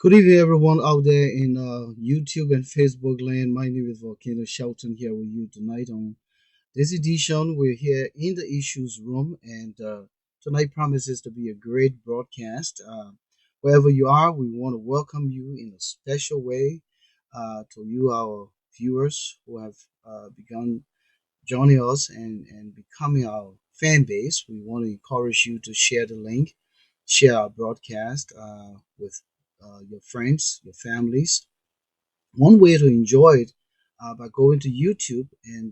Good evening, everyone out there in YouTube and Facebook land. My name is Volcano Shelton here with you tonight on this edition. We're here in the issues room, and tonight promises to be a great broadcast. Wherever you are, we want to welcome you in a special way to you, our viewers who have begun joining us and becoming our fan base. We want to encourage you to share the link, share our broadcast with your friends, your families. One way to enjoy it by going to YouTube and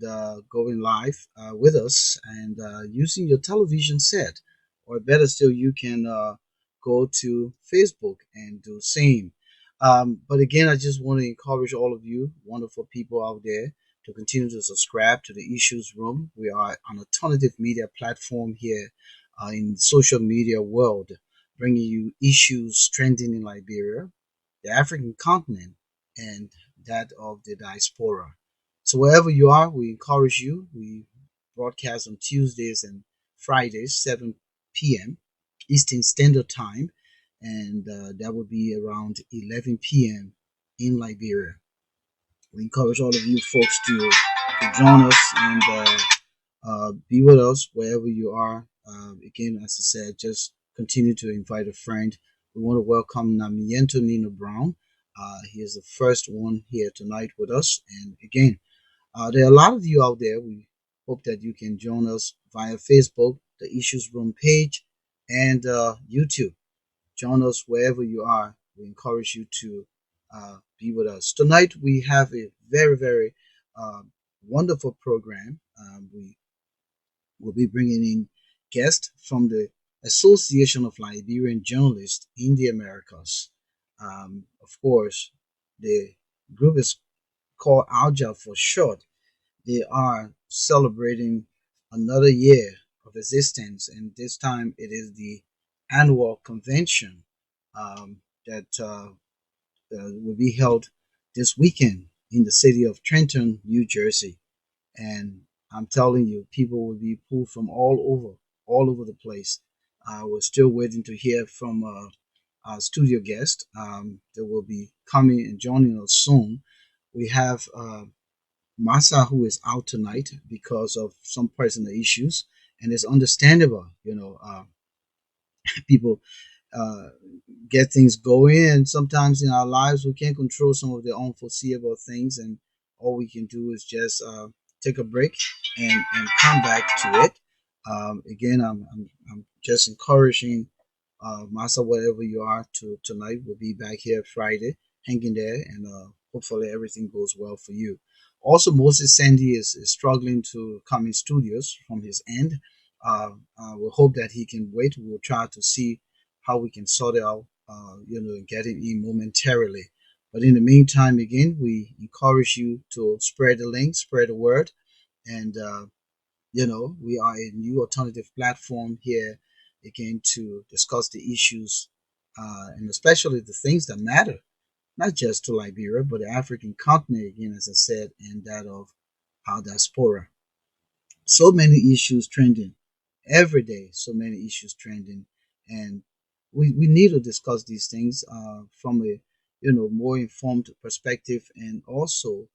going live with us and using your television set, or better still, you can go to Facebook and do the same. But again, I just want to encourage all of you, wonderful people out there, to continue to subscribe to the Issues Room. We are an alternative media platform here in social media world, bringing you issues trending in Liberia, the African continent, and that of the diaspora. So wherever you are, we encourage you. We broadcast on Tuesdays and Fridays, 7 p.m. Eastern Standard Time, and that would be around 11 p.m. in Liberia. We encourage all of you folks to join us and be with us wherever you are. Again, as I said, just continue to invite a friend. We want to welcome Namiento Nino Brown. He is the first one here tonight with us. And again, there are a lot of you out there. We hope that you can join us via Facebook, the Issues Room page, and YouTube. Join us wherever you are. We encourage you to be with us. Tonight, we have a very, very uh, wonderful program. We will be bringing in guests from the Association of Liberian Journalists in the Americas. Of course, the group is called ALJA for short. They are celebrating another year of existence, and this time it is the annual convention that will be held this weekend in the city of Trenton, New Jersey. And I'm telling you, people will be pulled from all over the place. We're still waiting to hear from our studio guest that will be coming and joining us soon. We have Masa, who is out tonight because of some personal issues, and it's understandable. People uh, get things going, and sometimes in our lives we can't control some of the unforeseeable things, and all we can do is just take a break and come back to it. Again, I'm just encouraging Masa, wherever you are, to tonight. We'll be back here Friday. Hang in there, and hopefully everything goes well for you. Also, Moses Sandy is struggling to come in studios from his end. We'll hope that he can wait. We'll try to see how we can sort it out, and get him in momentarily. But in the meantime, again, we encourage you to spread the link, spread the word, and we are a new alternative platform here again to discuss the issues and especially the things that matter, not just to Liberia, but the African continent, again, as I said, and that of our diaspora. So many issues trending every day, so many issues trending, and we need to discuss these things from a more informed perspective, and also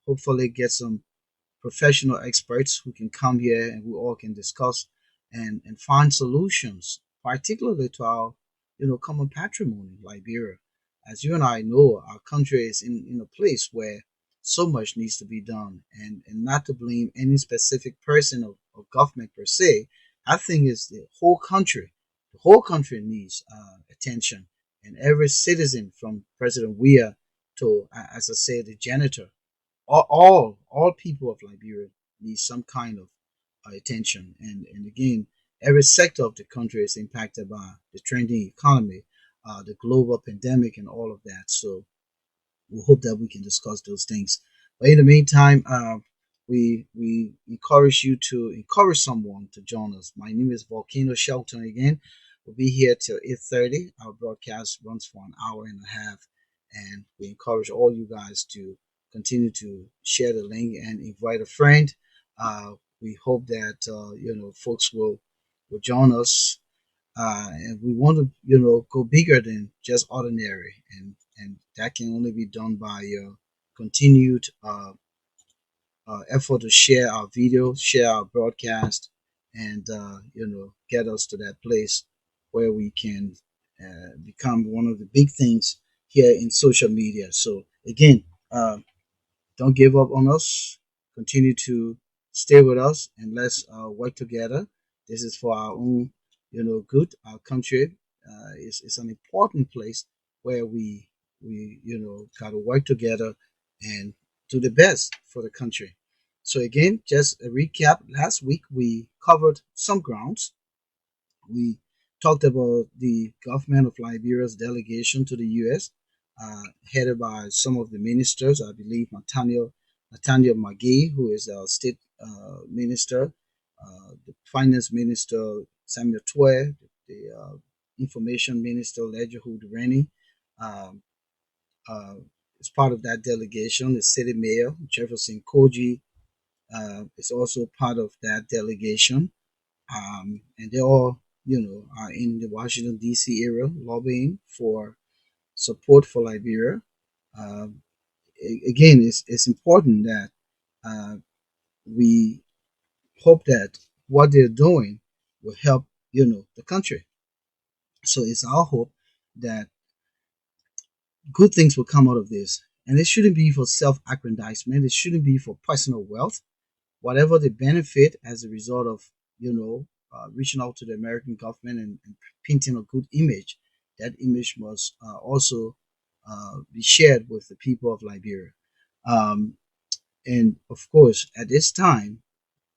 hopefully get some professional experts who can come here and we all can discuss and find solutions, particularly to our common patrimony, Liberia. As you and I know, our country is in a place where so much needs to be done, and not to blame any specific person or government per se. I think it's the whole country. The whole country needs attention, and every citizen from President Weah to, as I say, the janitor, all people of Liberia need some kind of attention. And again, every sector of the country is impacted by the trending economy, the global pandemic, and all of that. So we hope that we can discuss those things. But in the meantime, we encourage you to encourage someone to join us. My name is Volcano Shelton again. We'll be here till 8:30. Our broadcast runs for an hour and a half, and we encourage all you guys to continue to share the link and invite a friend. We hope that folks will join us and we want to, go bigger than just ordinary, and that can only be done by continued effort to share our videos, share our broadcast, and get us to that place where we can become one of the big things here in social media. So again, don't give up on us. Continue to stay with us, and let's work together. This is for our own, good. Our country is an important place where we got to work together and do the best for the country. So again, just a recap. Last week we covered some grounds. We talked about the government of Liberia's delegation to the U.S., headed by some of the ministers. I believe Nathaniel McGee, who is our state minister, the finance minister Samuel Twe, the information minister Ledger Rennie. Um, uh, as part of that delegation, the city mayor Jefferson Koji is also part of that delegation, and they all, are in the Washington D.C. area lobbying for support for Liberia. Um, Again, it's important that uh, we hope that what they're doing will help, the country. So it's our hope that good things will come out of this, and it shouldn't be for self-aggrandizement. It shouldn't be for personal wealth. Whatever the benefit as a result of reaching out to the American government and painting a good image, that image must also be shared with the people of Liberia. Um, and of course, at this time,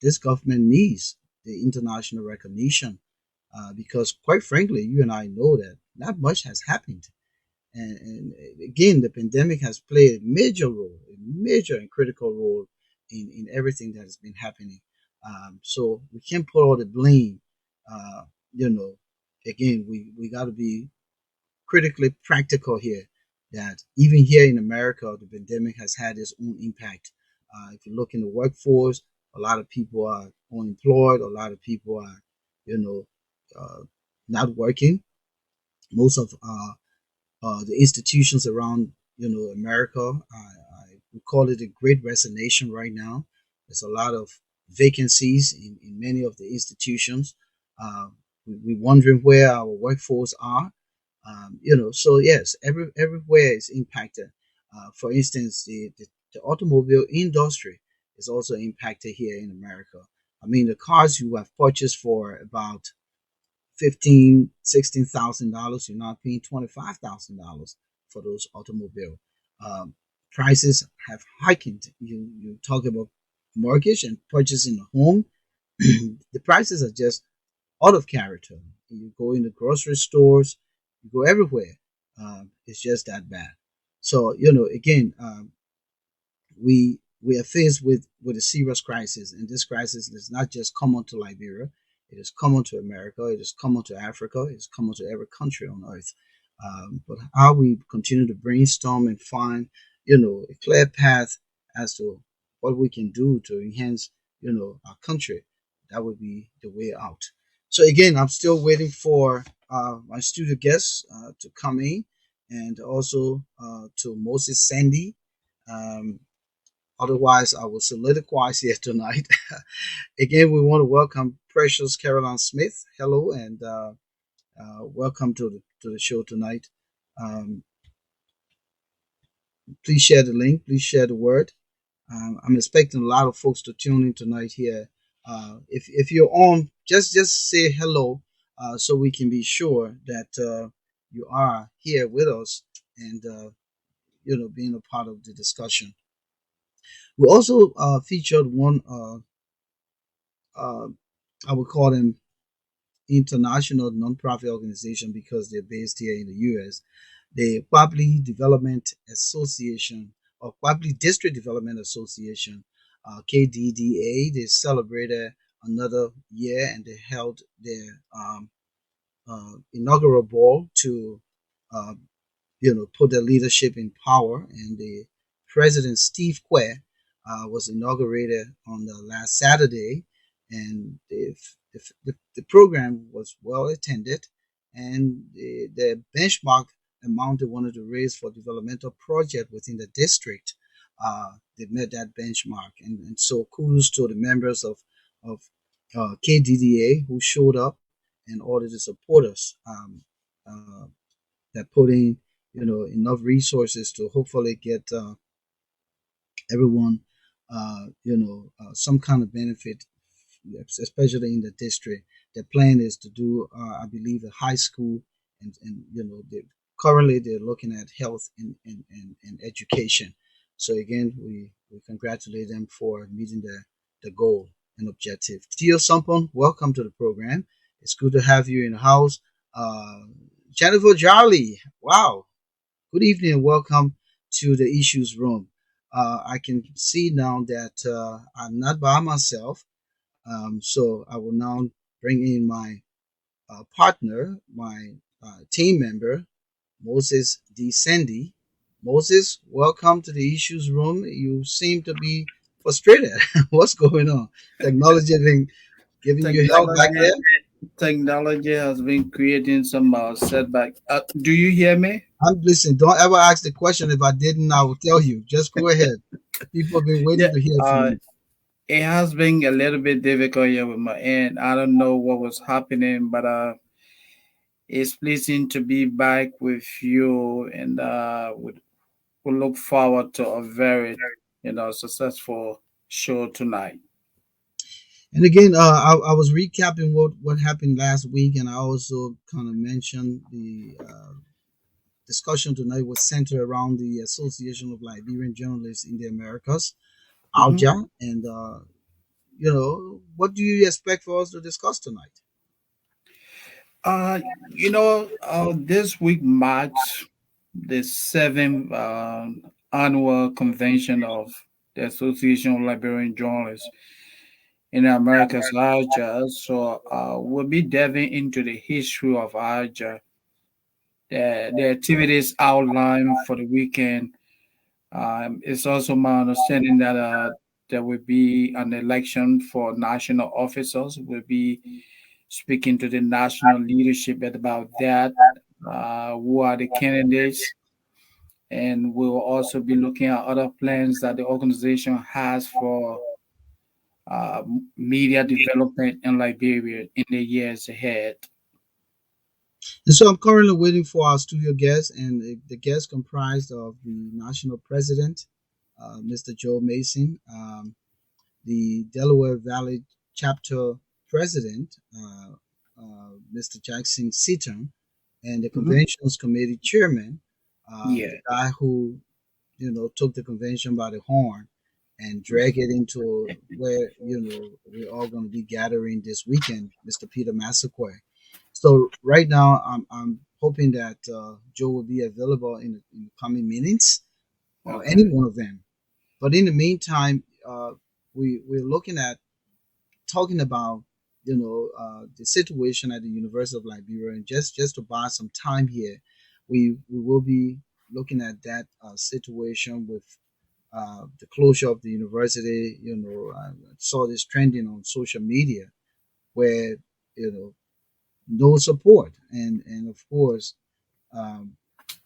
this government needs the international recognition because, quite frankly, you and I know that not much has happened. And again, the pandemic has played a major role, a major and critical role in everything that has been happening. So we can't put all the blame. Uh, you know, Again, we got to be critically practical here. That even here in America, the pandemic has had its own impact. If you look in the workforce, a lot of people are unemployed. A lot of people are, you know, uh, not working. Most of the institutions around America. We call it a great resignation right now. There's a lot of vacancies in many of the institutions. Uh, we're wondering where our workforce are. So yes, everywhere is impacted. For instance, the automobile industry is also impacted here in America. I mean, the cars you have purchased for about 15, $16,000, you're not paying $25,000 for those automobile. Um, Prices have hiked. You talk about mortgage and purchasing a home. The prices are just out of character. You go in the grocery stores, you go everywhere. It's just that bad. So again, we are faced with a serious crisis, and this crisis is not just common to Liberia. It is common to America. It is common to Africa. It is common to every country on earth. But how we continue to brainstorm and find, a clear path as to what we can do to enhance, our country, that would be the way out. So again, I'm still waiting for my studio guests to come in, and also to Moses Sandy. Um, Otherwise, I will soliloquize here tonight. Again, we want to welcome Precious Caroline Smith. Hello, and welcome to the show tonight. Um, please share the link. Please share the word. I'm expecting a lot of folks to tune in tonight here. If you're on, just say hello, so we can be sure that you are here with us and being a part of the discussion. We also featured one. Uh, I would call them international nonprofit organization because they're based here in the U.S. The Kwabli Development Association or Kwabli District Development Association, KDDA. They celebrated another year and they held their inaugural ball to uh, put their leadership in power. And the president Steve Quay was inaugurated on the last Saturday, and the program was well attended, and the benchmark amount they wanted to raise for developmental project within the district, they met that benchmark. And so kudos to the members of KDDA who showed up in order to support us. Uh, that put in enough resources to hopefully get everyone some kind of benefit, especially in the district. The plan is to do, I believe, a high school, and currently they're looking at health and education. So again, we congratulate them for meeting the goal and objective. Tio Sampon, welcome to the program. It's good to have you in the house. Uh, Jennifer Jarley, wow, good evening and welcome to the issues room. I can see now that I'm not by myself, so I will now bring in my partner, my team member, Moses D. Sandy. Moses, welcome to the issues room. You seem to be frustrated. What's going on? Technology been giving you hell back Technology, there? technology has been creating some setback. Do you hear me? I'm listening. Don't ever ask the question. If I didn't, I will tell you. Just go ahead. People have been Yeah. waiting to hear from you. It has been a little bit difficult here with my end. I don't know what was happening, but it's pleasing to be back with you, and we look forward to a very, successful show tonight. And again, I was recapping what happened last week, and I also kind of mentioned the discussion tonight was centered around the Association of Liberian Journalists in the Americas, hmm ALJA, and what do you expect for us to discuss tonight? This week marks the seventh annual convention of the Association of Liberian Journalists in America's ALJA. So we'll be delving into the history of ALJA, the activities outlined for the weekend. It's also my understanding that there will be an election for national officers. We'll be speaking to the national leadership about that. Who are the candidates? And we'll also be looking at other plans that the organization has for media development in Liberia in the years ahead. And so I'm currently waiting for our studio guest, and the guest comprised of the national president, Mr. Joe Mason, the Delaware Valley chapter president, Mr. Jackson Seton, and the Mhm. conventions committee chairman, Yeah. the guy who took the convention by the horn and drag it into where we're all going to be gathering this weekend, Mr. Peter Massaquoi. So right now, I'm hoping that Joe will be available in the coming minutes, or any Okay. one of them. But in the meantime, we're looking at talking about the situation at the University of Liberia, and just to buy some time here, we will be looking at that situation with the closure of the university. I saw this trending on social media where you know no support, and of course, um,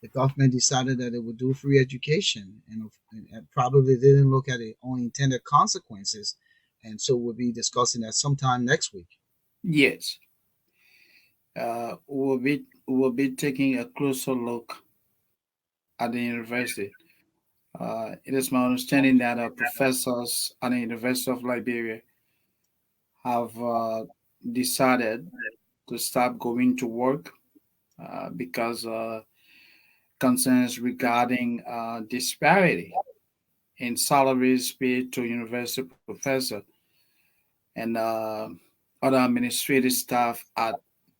the government decided that it would do free education, and probably didn't look at the unintended consequences, and so we'll be discussing that sometime next week. Yes. We'll be taking a closer look at the university. It is my understanding that professors at the University of Liberia have decided to stop going to work because concerns regarding disparity in salaries paid to university professors and other administrative staff at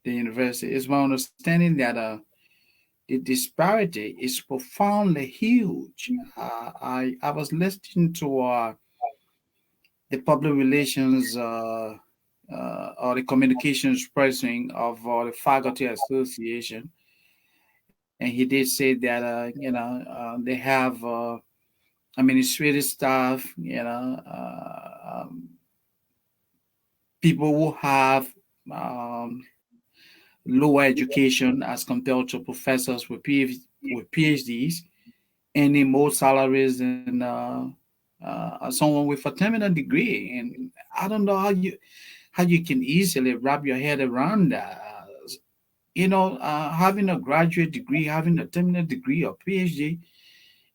the university. It's my understanding that the disparity is profoundly huge. I was listening to the public relations or the communications person of the faculty association, and he did say that they have administrative staff, people who have um, lower education as compared to professors with PhDs, earning more salaries than someone with a terminal degree. And I don't know how you can easily wrap your head around that. Having a graduate degree, having a terminal degree or PhD,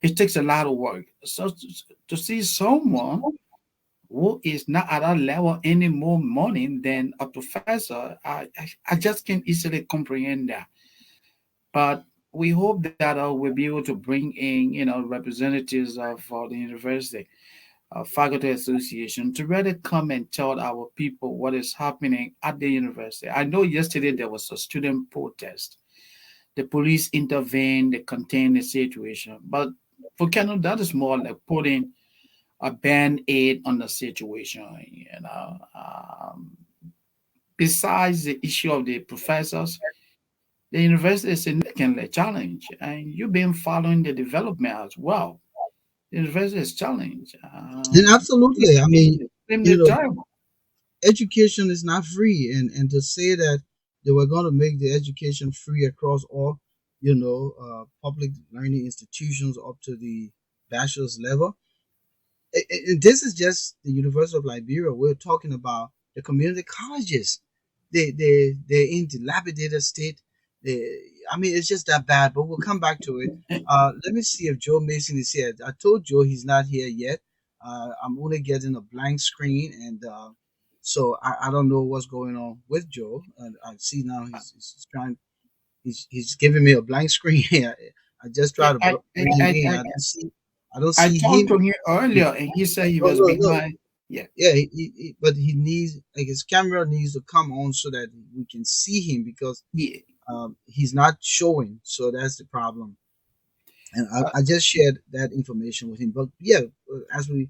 it takes a lot of work. So to see someone who is not at that level any more money than a professor, I just can't easily comprehend that. But we hope that we'll be able to bring in, representatives of the university, faculty association to really come and tell our people what is happening at the university. I know yesterday there was a student protest. The police intervened, they contained the situation. But for Canada, that is more like putting a band-aid on the situation. Besides the issue of the professors, the university is significantly challenged, and you've been following the development as well. The university is challenged. And absolutely, I mean, you Extremely know, terrible. education is not free, and to say that they were going to make the education free across all, public learning institutions up to the bachelor's level. And this is just the University of Liberia. We're talking about the community colleges. They're in dilapidated state. They, I mean, it's just that bad. But we'll come back to it. Let me see if Joe Mason is here. I told Joe he's not here yet. I'm only getting a blank screen, and so I don't know what's going on with Joe. I see now he's trying. He's giving me a blank screen. I just try Yeah, to bring him in. I don't I see talked him. to him earlier, and he said he No, was no, no. behind. Yeah, Yeah, but he needs like his camera needs to come on so that we can see him because yeah. he's not showing. So that's the problem. And I just shared that information with him. But yeah, as we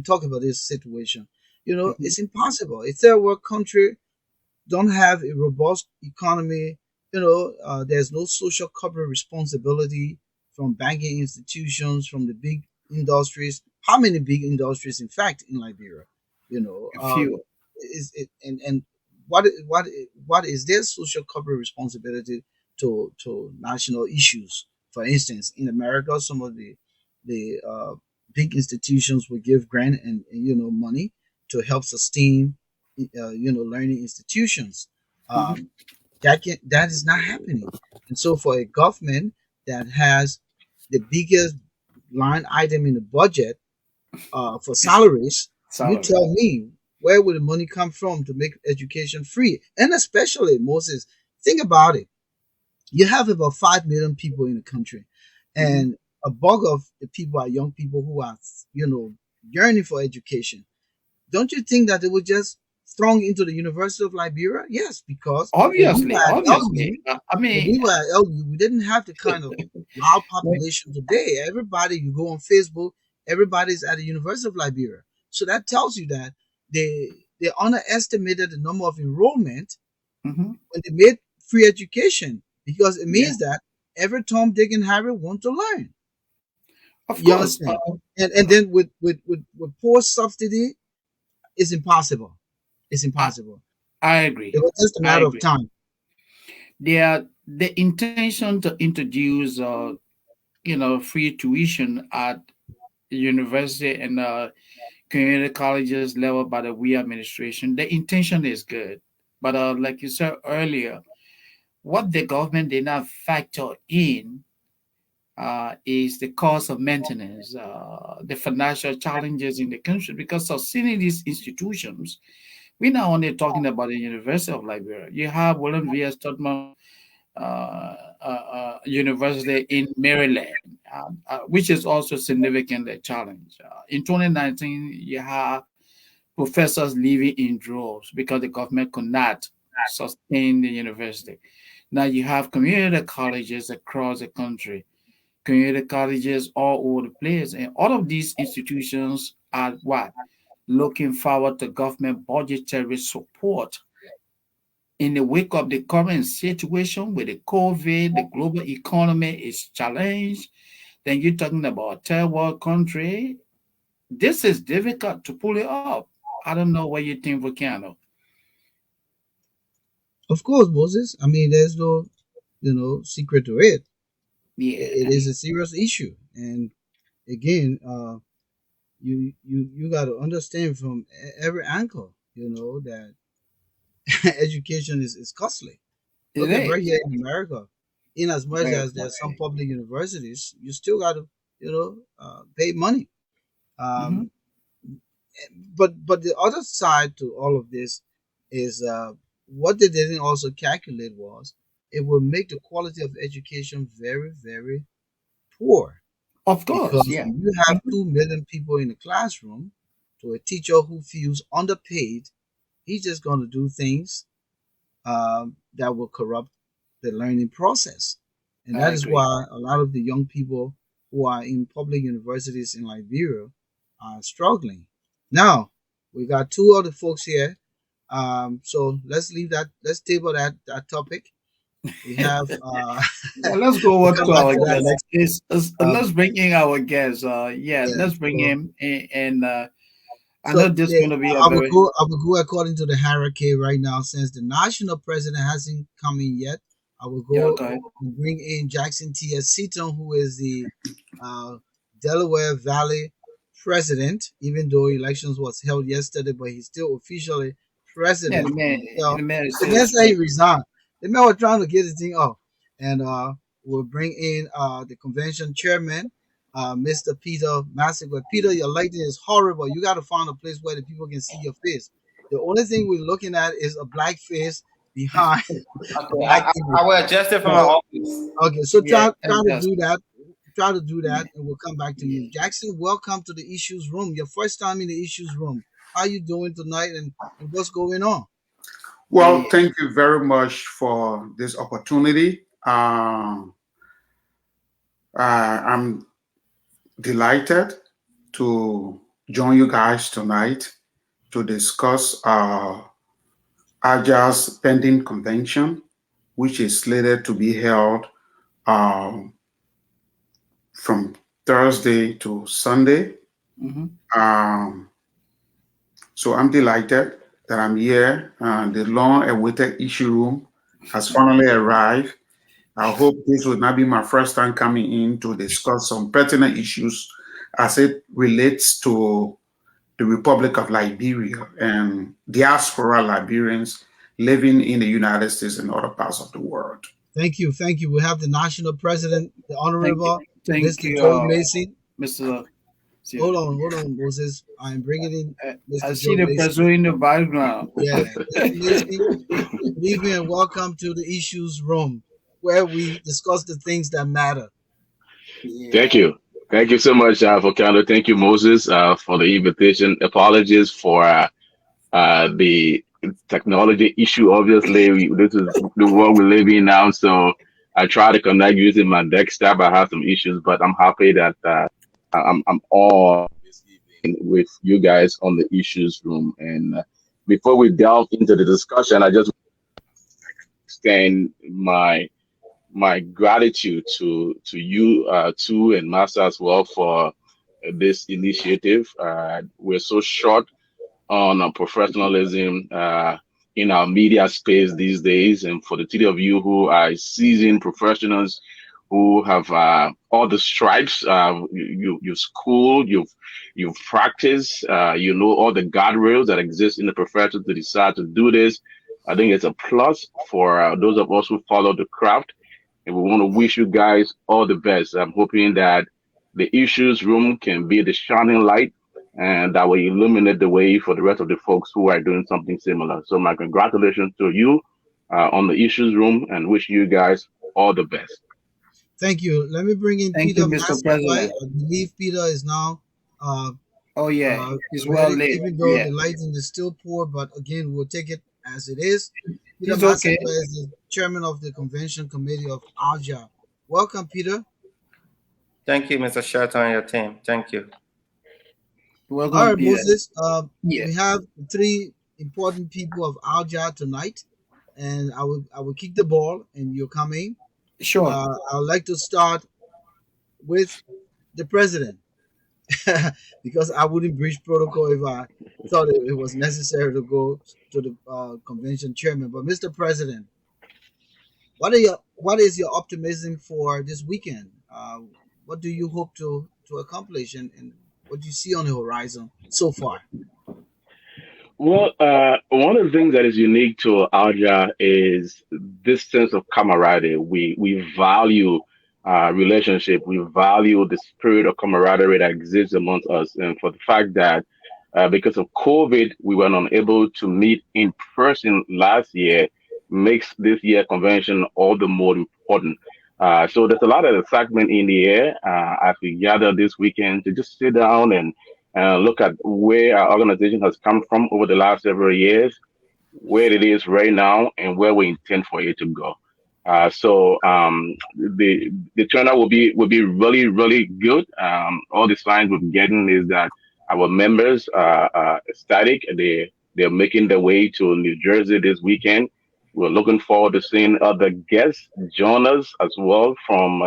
talk about this situation, Mhm. it's impossible. It's a world country don't have a robust economy. There's no social corporate responsibility from banking institutions, from the big industries. How many big industries, in fact, in Liberia? You know, A uh, few. is it and what is their social corporate responsibility to national issues? For instance, in America, some of the big institutions will give grant and money to help sustain learning institutions. Mhm. Um, that is not happening. And so for a government that has the biggest line item in the budget for salaries, you Salary. tell me where would the money come from to make education free? And especially Moses, think about it. You have about 5 million people in the country, Mhm. and a bulk of the people are young people who are yearning for education. Don't you think that they would just throng into the University of Liberia? Yes, because Obviously, obviously. I when mean, we were at LU, we didn't have the kind of loud when, population today. Everybody, you go on Facebook, everybody's at the University of Liberia. So that tells you that they underestimated the number of enrollment mhm. when they made free education because it Yeah, means that every Tom, Dick, and Harry want to learn. of You course. understand? And then with poor subsidy, it's impossible. It's I, impossible. I It agree. was just a I matter of agree. time. The intention to introduce, free tuition at university and community colleges level by the we administration. The intention is good, but like you said earlier, what the government did not factor in is the cost of maintenance, the financial challenges in the country. Because of seeing these institutions, we're not only talking about the University of Liberia. You have William V. S. Tubman University in Maryland, which is also significantly challenged. In 2019, you have professors leaving in droves because the government could not sustain the university. Now you have community colleges across the country, community colleges all over the place, and all of these institutions are what? Looking forward to government budgetary support in the wake of the current situation with the COVID, the global economy is challenged. Then you're talking about a third world country. This is difficult to pull it up. I don't know what you think, Volcano. Of course, Moses. I mean, there's no, secret to it. Yeah. It is a serious issue, and again, you got to understand from every angle, that education is costly. It Look at right is. here in America. In as much Very as there are some costly. public universities, you still got to, pay money. Mm-hmm. Um, but the other side to all of this is what they didn't also calculate was it will make the quality of education very, very poor, Of course, because yeah. when you have 2 million people in the classroom, to a teacher who feels underpaid, he's just going to do things that will corrupt the learning process. And I that is agree. why a lot of the young people who are in public universities in Liberia are struggling. Now, we got two other folks here. So let's leave that, let's table that topic. We have, Yeah, let's go we'll on come to back our to that guest. next. Let's Um, bring in our guest. Yeah, yeah. let's bring So him in, and I know So this is yeah, going to be a I will very go. I will go according to the hierarchy right now. Since the national president hasn't come in yet, I will yeah. go Okay. and bring in Jackson T. S. Seton, who is the uh, Delaware Valley president. Even though elections was held yesterday, but he's still officially Yeah, president the until man is the still man said he speaking. resigned. The man was trying to get the thing off, and we'll bring in the convention chairman, Mr. Peter Massaquoi. Peter, your lighting is horrible. You got to find a place where the people can see your face. The only thing we're looking at is a black face behind a Okay, black image. I will adjust it from my So office. okay, so Yeah, try to just do that. Try to do yeah, that, and we'll come back to you. yeah. Jackson, welcome to the issues room. Your first time in the issues room. How you doing tonight, and what's going on? Well, Yeah. thank you very much for this opportunity. I'm delighted to join you guys tonight to discuss ALJA's pending convention, which is slated to be held um, from Thursday to Sunday. Mm-hmm. Um, so I'm delighted that I'm here. The long-awaited issue room has finally arrived. I hope this will not be my first time coming in to discuss some pertinent issues as it relates to the Republic of Liberia and diaspora Liberians living in the United States and other parts of the world. Thank you. We have the national president, the Thank you, honorable thank Mr. you, Joe Macy. Mr. Hold Steven. on, hold on, Moses. I'm bringing in I Mr. see Joe the Macy. person in the background. Yeah, Mr. Macy. Good evening and welcome to the issues room, where we discuss the things that matter. Yeah. Thank you. Thank you so much, for Focando. Thank you, Moses, for the invitation. Apologies for the technology issue. Obviously, this is the world we live in now. So I try to connect using my desktop. I have some issues, but I'm happy that I'm all this evening with you guys on the issues room. And before we delve into the discussion, I just extend my gratitude to you too and Master as well for this initiative. We're so short on professionalism in our media space these days, and for the three of you who are seasoned professionals who have all the stripes, you've schooled, you've practiced, you know all the guardrails that exist in the profession to decide to do this. I think it's a plus for those of us who follow the craft, and we want to wish you guys all the best. I'm hoping that the issues room can be the shining light and that will illuminate the way for the rest of the folks who are doing something similar. So my congratulations to you on the issues room and wish you guys all the best. Thank you. Let me bring in Thank Peter you, Mr. Massaquoi. President. I believe Peter is now uh, Oh yeah, he's well ready, lit. even though Yeah, the lighting is still poor, but again, we'll take it as it is. Peter he's okay. Massaquoi is the chairman of the convention committee of ALJA. Welcome, Peter. Thank you, Mr. Shelton and your team. Thank you. All Welcome, right, Peter. Moses. Yeah, We have three important people of ALJA tonight, and I will kick the ball, and you're coming. sure. I would like to start with the president. because I wouldn't breach protocol if I thought it was necessary to go to the convention chairman. But Mr. President, what is your optimism for this weekend? What do you hope to accomplish, and what do you see on the horizon so far? Well, one of the things that is unique to ALJA is this sense of camaraderie. We value relationship. We value the spirit of camaraderie that exists amongst us, and for the fact that because of COVID, we were unable to meet in person last year, makes this year convention all the more important. So there's a lot of excitement in the air as we gather this weekend to just sit down and look at where our organization has come from over the last several years, where it is right now, and where we intend for it to go. So the turnout will be really good. All the signs we're getting is that our members are ecstatic. They're making their way to New Jersey this weekend. We're looking forward to seeing other guests join us as well from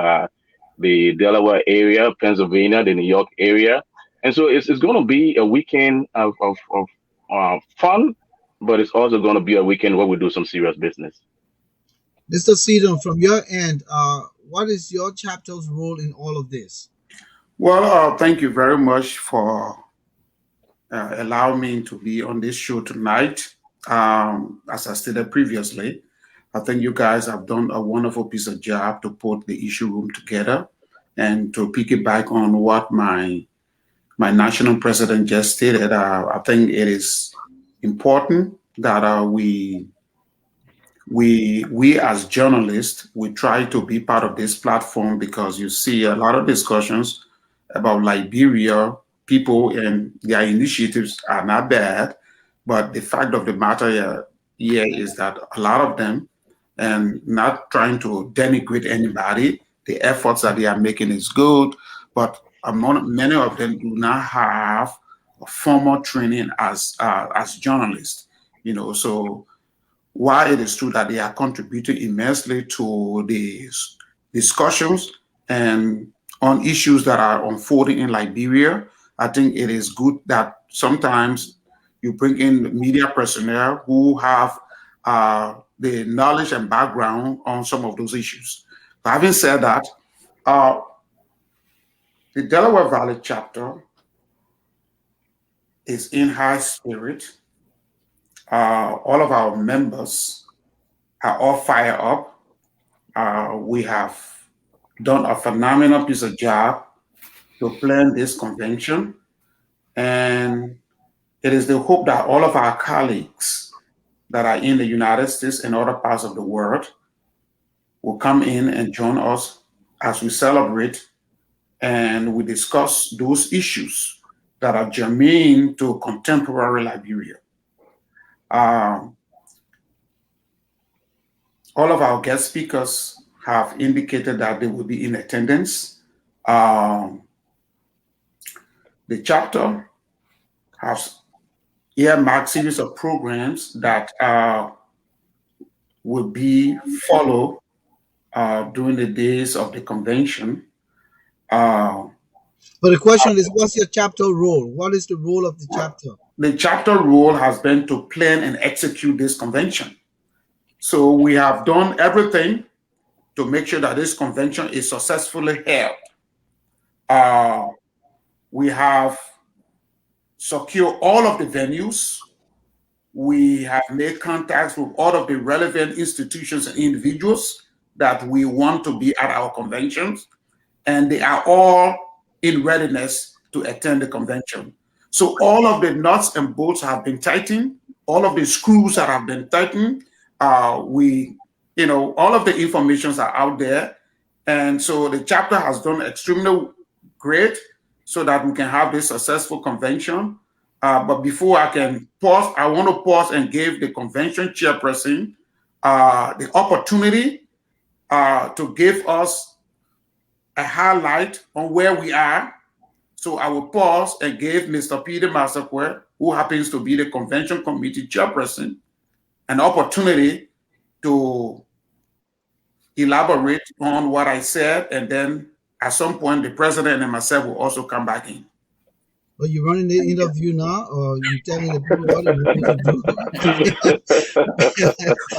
the Delaware area, Pennsylvania, the New York area. And so it's going to be a weekend of fun, but it's also going to be a weekend where we do some serious business. Mr. Seton, from your end, what is your chapter's role in all of this? Well, thank you very much for allowing me to be on this show tonight. As I stated previously, I think you guys have done a wonderful piece of job to put the issue room together, and to piggyback on what my national president just stated. I think it is important that we as journalists, we try to be part of this platform, because you see a lot of discussions about Liberia. People and their initiatives are not bad, but the fact of the matter here is that a lot of them, and not trying to denigrate anybody, the efforts that they are making is good, but many of them do not have a formal training as journalists. So while it is true that they are contributing immensely to these discussions and on issues that are unfolding in Liberia, I think it is good that sometimes you bring in media personnel who have the knowledge and background on some of those issues. But having said that, the Delaware Valley chapter is in high spirit. All of our members are all fired up. We have done a phenomenal piece of job to plan this convention, and it is the hope that all of our colleagues that are in the United States and other parts of the world will come in and join us as we celebrate and we discuss those issues that are germane to contemporary Liberia. All of our guest speakers have indicated that they will be in attendance. The chapter has earmarked series of programs that will be followed during the days of the convention. But the question is, what's your chapter role? What is the role of the chapter? The chapter role has been to plan and execute this convention. So we have done everything to make sure that this convention is successfully held. We have secured all of the venues. We have made contacts with all of the relevant institutions and individuals that we want to be at our conventions, and they are all in readiness to attend the convention. So all of the nuts and bolts have been tightened, all of the screws that have been tightened. All of the informations are out there. And so the chapter has done extremely great so that we can have this successful convention. But before I can pause, I want to pause and give the convention chairperson the opportunity to give us a highlight on where we are. So I will pause and give Mr. Peter Massaquoi, who happens to be the convention committee chairperson, an opportunity to elaborate on what I said, and then at some point the president and myself will also come back in. Are you running the interview now, or you telling the people what you want me to do?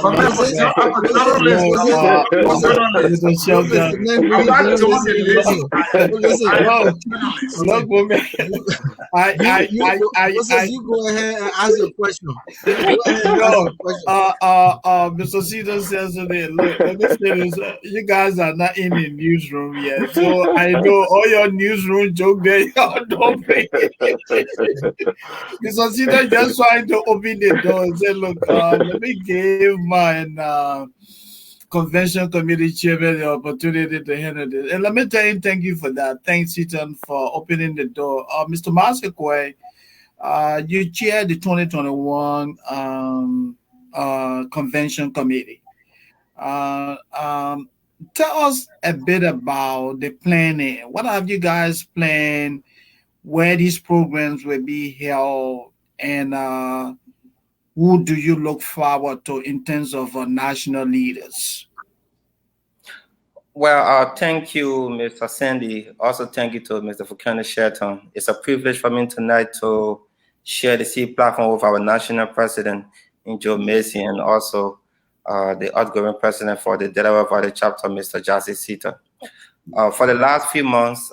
But I'm Moses, a Moses, journalist. Look, Moses, Moses, Mr. Moses, Shelton. the man I'm reading. not No, listen, journalist. listen, no, listen. I am Look, a journalist. Okay, look, woman. you, I, Moses, you go ahead and ask your question. Go ahead and ask no, your question. Mr. Seton says today, look, let me say this. You guys are not in the newsroom yet. So I know all your newsroom joke there, y'all don't bring it. Mr. Seton just trying to open the door and say, look, let me give my convention committee chairman the opportunity to handle this. And let me tell you, thank you for that. Thanks, Seton, for opening the door. Mr. Massaquoi, you chair the 2021 convention committee. Tell us a bit about the planning. What have you guys planned? Where these programs will be held, and who do you look forward to in terms of national leaders? Well, thank you, Mr. Sandy. Also, thank you to Mr. Fukana Seton. It's a privilege for me tonight to share the C platform with our national president, Joe Macy, and also the outgoing president for the Delaware Valley chapter, Mr. Jazzy Seton. For the last few months,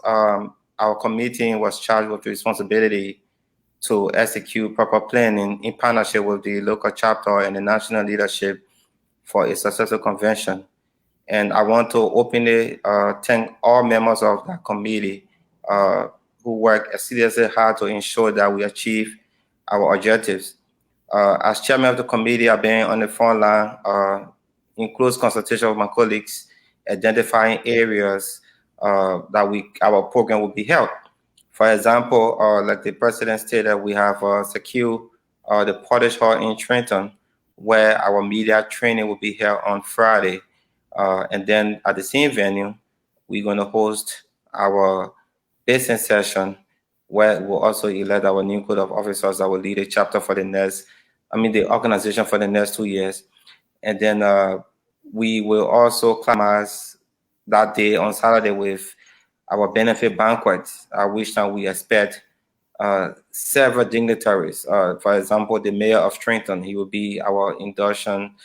our committee was charged with the responsibility to execute proper planning in partnership with the local chapter and the national leadership for a successful convention. And I want to openly thank all members of that committee who work seriously hard to ensure that we achieve our objectives. As chairman of the committee, I've been on the front line in close consultation with my colleagues, identifying areas that our program will be held. For example, like the president stated, we have secured the Portage Hall in Trenton, where our media training will be held on Friday. And then at the same venue, we're going to host our business session where we'll also elect our new code of officers that will lead a chapter for the organization for the next 2 years. And then we will also climax that day on Saturday with our benefit banquet, at which time we expect several dignitaries. For example, the mayor of Trenton, he will be our induction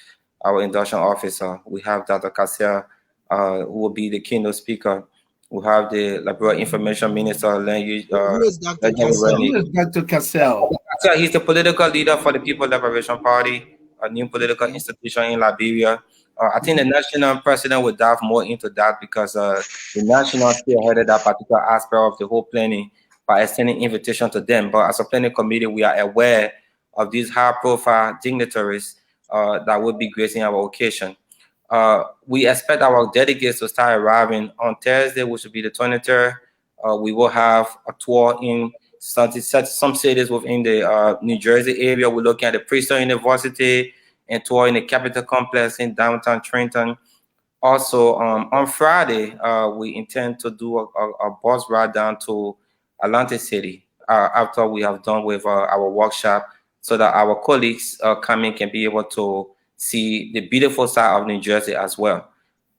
officer. We have Dr. Cassia, who will be the keynote speaker. We have the Liberal Information Minister, Who is Dr. Lenny Cassell? Who is Dr. Cassell? So he's the political leader for the People Liberation Party, a new political institution in Liberia. I think the national president will dive more into that because the national spearheaded that particular aspect of the whole planning by extending invitation to them. But as a planning committee, we are aware of these high-profile dignitaries that will be gracing our occasion. We expect our delegates to start arriving on Thursday, which will be the 23rd. We will have a tour in some cities within the New Jersey area. We're looking at the Princeton University and tour in the Capitol Complex in downtown Trenton. Also, on Friday, we intend to do a bus ride down to Atlantic City after we have done with our workshop, so that our colleagues coming can be able to see the beautiful side of New Jersey as well.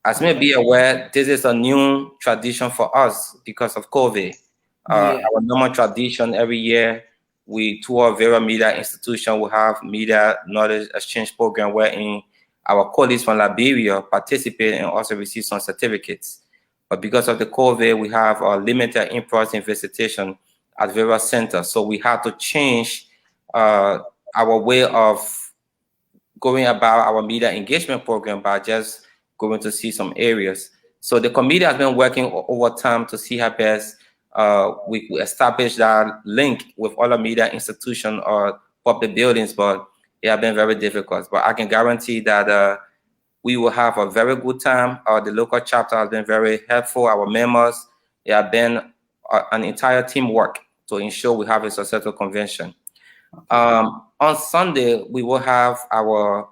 As you may be aware, this is a new tradition for us because of COVID. Our normal tradition every year, we tour various media institutions. We have media knowledge exchange program wherein our colleagues from Liberia participate and also receive some certificates. But because of the COVID, we have a limited in-person visitation at various centers. So we had to change our way of going about our media engagement program by just going to see some areas. So the committee has been working over time to see how best we establish that link with other media institutions or public buildings, but it has been very difficult. But I can guarantee that we will have a very good time. The local chapter has been very helpful. Our members, it has been an entire teamwork to ensure we have a successful convention. On Sunday, we will have our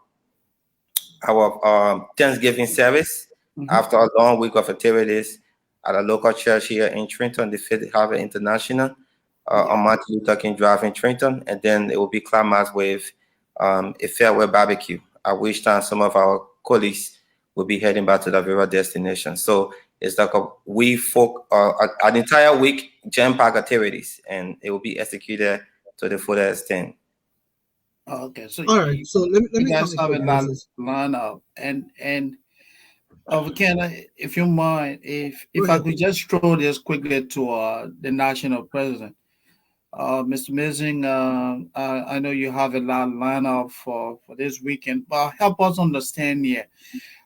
Thanksgiving service after a long week of activities at a local church here in Trenton, the Fifth Harvard International, on Martin Luther King Drive in Trenton, and then it will be climaxed with a farewell barbecue, at which time some of our colleagues will be heading back to the various destination. So it's like an entire week jam-packed activities, and it will be executed to the full extent. Okay, so All right. So let you me guys come in have a quick, Moses. line up, and Kenna, if you mind, Go if I ahead. could just throw this quickly to the national president, Mr. Missing, I know you have a lot line up for this weekend, but help us understand here.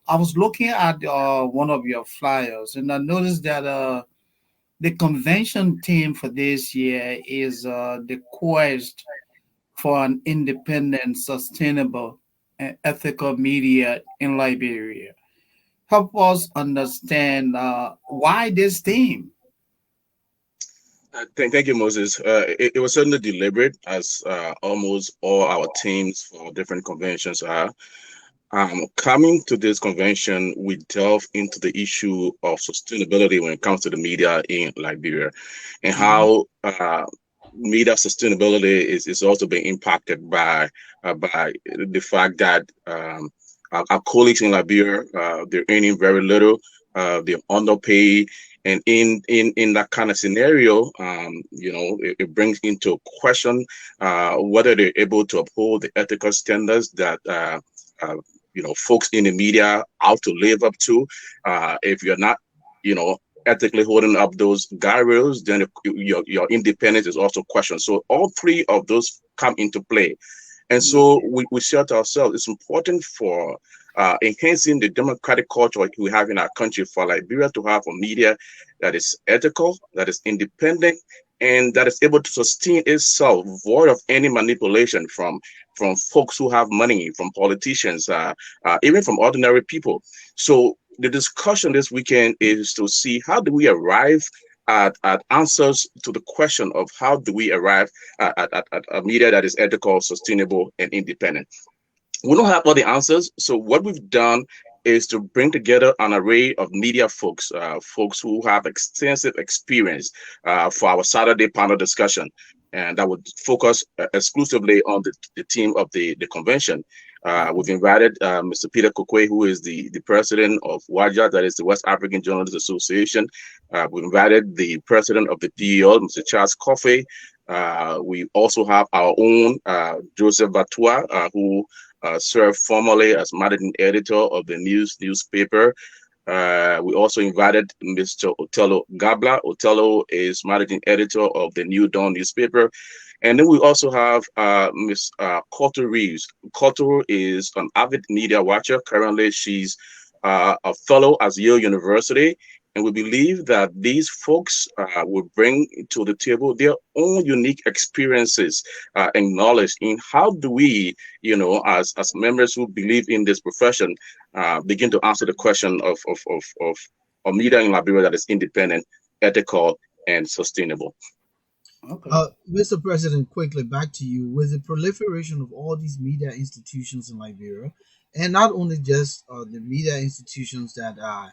I was looking at one of your flyers, and I noticed that the convention theme for this year is the quest for an independent, sustainable, and ethical media in Liberia. Help us understand why this theme. Thank you, Moses. It was certainly deliberate, as almost all our teams for different conventions are. Coming to this convention, we delve into the issue of sustainability when it comes to the media in Liberia, and how media sustainability is also being impacted by the fact that our colleagues in Liberia, they're earning very little, they're underpaid, and in that kind of scenario, it brings into question whether they're able to uphold the ethical standards that folks in the media ought to live up to. If you're not, ethically holding up those guardrails, then your independence is also questioned. So all three of those come into play. And so we said to ourselves, it's important for enhancing the democratic culture we have in our country, for Liberia to have a media that is ethical, that is independent, and that is able to sustain itself, void of any manipulation from folks who have money, from politicians, even from ordinary people. So the discussion this weekend is to see how do we arrive at answers to the question of how do we arrive at a media that is ethical, sustainable, and independent. We don't have all the answers. So what we've done is to bring together an array of media folks, folks who have extensive experience for our Saturday panel discussion. And that would focus exclusively on the theme of the convention. We've invited Mr. Peter Kokwe, who is the president of ALJA, that is the West African Journalists Association. We've invited the president of the PEL, Mr. Charles Coffey. We also have our own Joseph Batua, who served formerly as managing editor of the newspaper. We also invited Mr. Otello Gabla. Otello is managing editor of the New Dawn newspaper. And then we also have Ms. Coulter Reeves. Coulter is an avid media watcher. Currently, she's a fellow at Yale University. And we believe that these folks will bring to the table their own unique experiences and knowledge in how do we, as members who believe in this profession, begin to answer the question of media in Liberia that is independent, ethical, and sustainable. Okay. Mr. President, quickly back to you. With the proliferation of all these media institutions in Liberia, and not only just the media institutions that are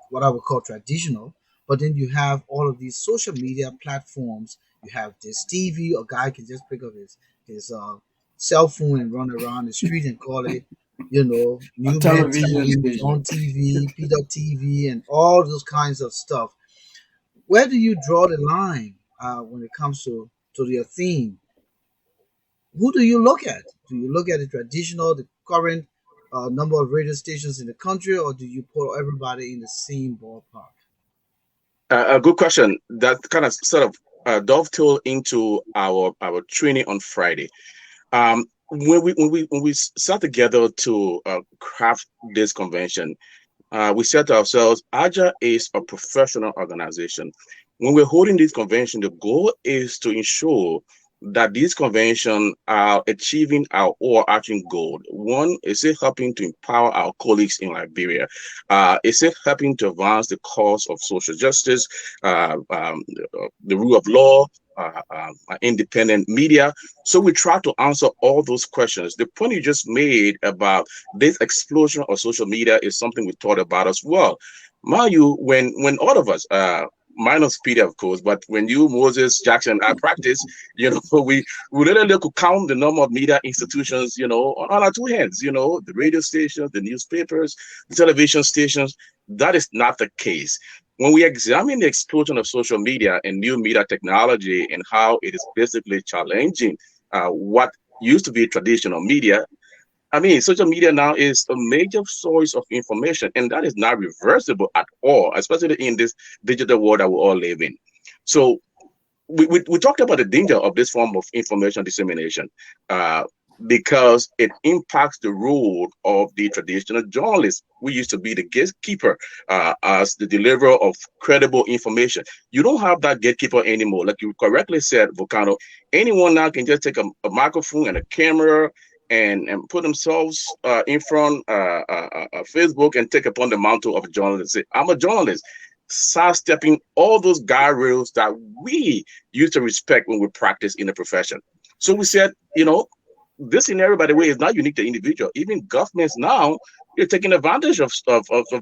what I would call traditional, but then you have all of these social media platforms. You have this TV. A guy can just pick up his cell phone and run around the street and call it, New Med television TV, station. on TV, Peter TV, and all those kinds of stuff. Where do you draw the line when it comes to your theme? Who do you look at? Do you look at the traditional, the current number of radio stations in the country, or do you put everybody in the same ballpark? A good question. That kind of sort of dovetail into our training on Friday. When we sat together to craft this convention, we said to ourselves, ALJA is a professional organization. When we're holding this convention, the goal is to ensure that these conventions are achieving our overarching goal. One, is it helping to empower our colleagues in Liberia? Is it helping to advance the cause of social justice, the rule of law, independent media? So we try to answer all those questions. The point you just made about this explosion of social media is something we thought about as well. Mind you, when all of us, minus Peter, of course, but when you, Moses, Jackson, I practice, we literally could count the number of media institutions, on our two hands, the radio stations, the newspapers, the television stations. That is not the case. When we examine the explosion of social media and new media technology and how it is basically challenging what used to be traditional media, I mean, social media now is a major source of information, and that is not reversible at all, especially in this digital world that we all live in. So we talked about the danger of this form of information dissemination because it impacts the role of the traditional journalist. We used to be the gatekeeper as the deliverer of credible information. You don't have that gatekeeper anymore. Like you correctly said, Volcano, anyone now can just take a microphone and a camera and put themselves in front of Facebook and take upon the mantle of a journalist. Say, I'm a journalist, sidestepping all those guardrails that we used to respect when we practice in the profession. So we said, this scenario, by the way, is not unique to individual. Even governments now, you're taking advantage of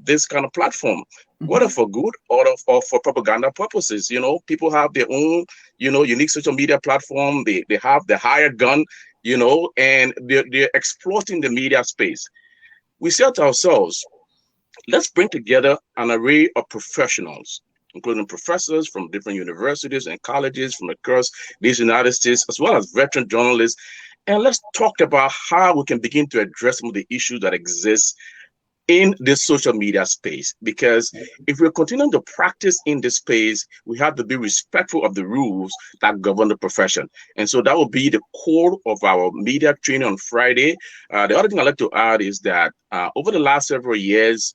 this kind of platform, whether for good or for propaganda purposes. People have their own, unique social media platform. They have the hired gun, and they're exploiting the media space. We said to ourselves, let's bring together an array of professionals, including professors from different universities and colleges from across these United States, as well as veteran journalists. And let's talk about how we can begin to address some of the issues that exist in this social media space. Because if we're continuing to practice in this space, we have to be respectful of the rules that govern the profession. And so that will be the core of our media training on Friday. The other thing I'd like to add is that over the last several years,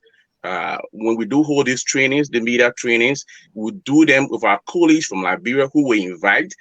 when we do hold these trainings, the media trainings, we do them with our colleagues from Liberia who we invite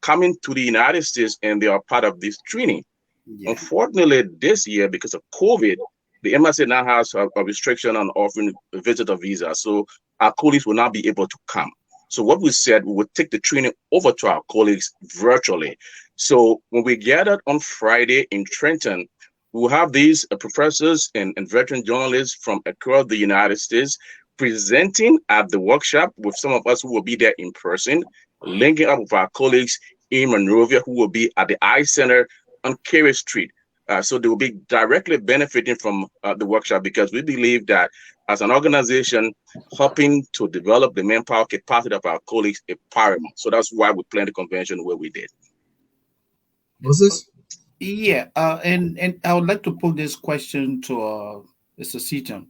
coming to the United States, and they are part of this training. Yeah. Unfortunately, this year, because of COVID, the embassy now has a restriction on offering a visitor visa. So our colleagues will not be able to come. So what we said, we would take the training over to our colleagues virtually. So when we gathered on Friday in Trenton, we'll have these professors and veteran journalists from across the United States presenting at the workshop with some of us who will be there in person, linking up with our colleagues in Monrovia who will be at the I Center on Carey Street. So they will be directly benefiting from the workshop, because we believe that as an organization, helping to develop the manpower capacity of our colleagues is paramount. So that's why we planned the convention where we did. Moses? Yeah, and I would like to put this question to Mr. Seton.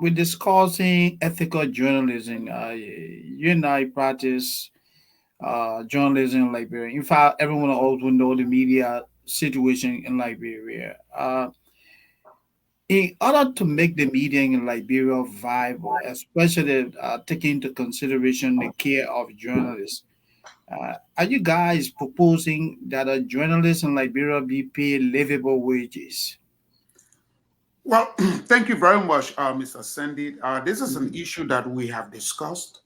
We're discussing ethical journalism. You and I practice journalism in Liberia. In fact, everyone also know the media situation in Liberia. In order to make the media in Liberia viable, especially taking into consideration the care of journalists, are you guys proposing that a journalist in Liberia be paid livable wages? Well, thank you very much, Mr. Sandy. This is an issue that we have discussed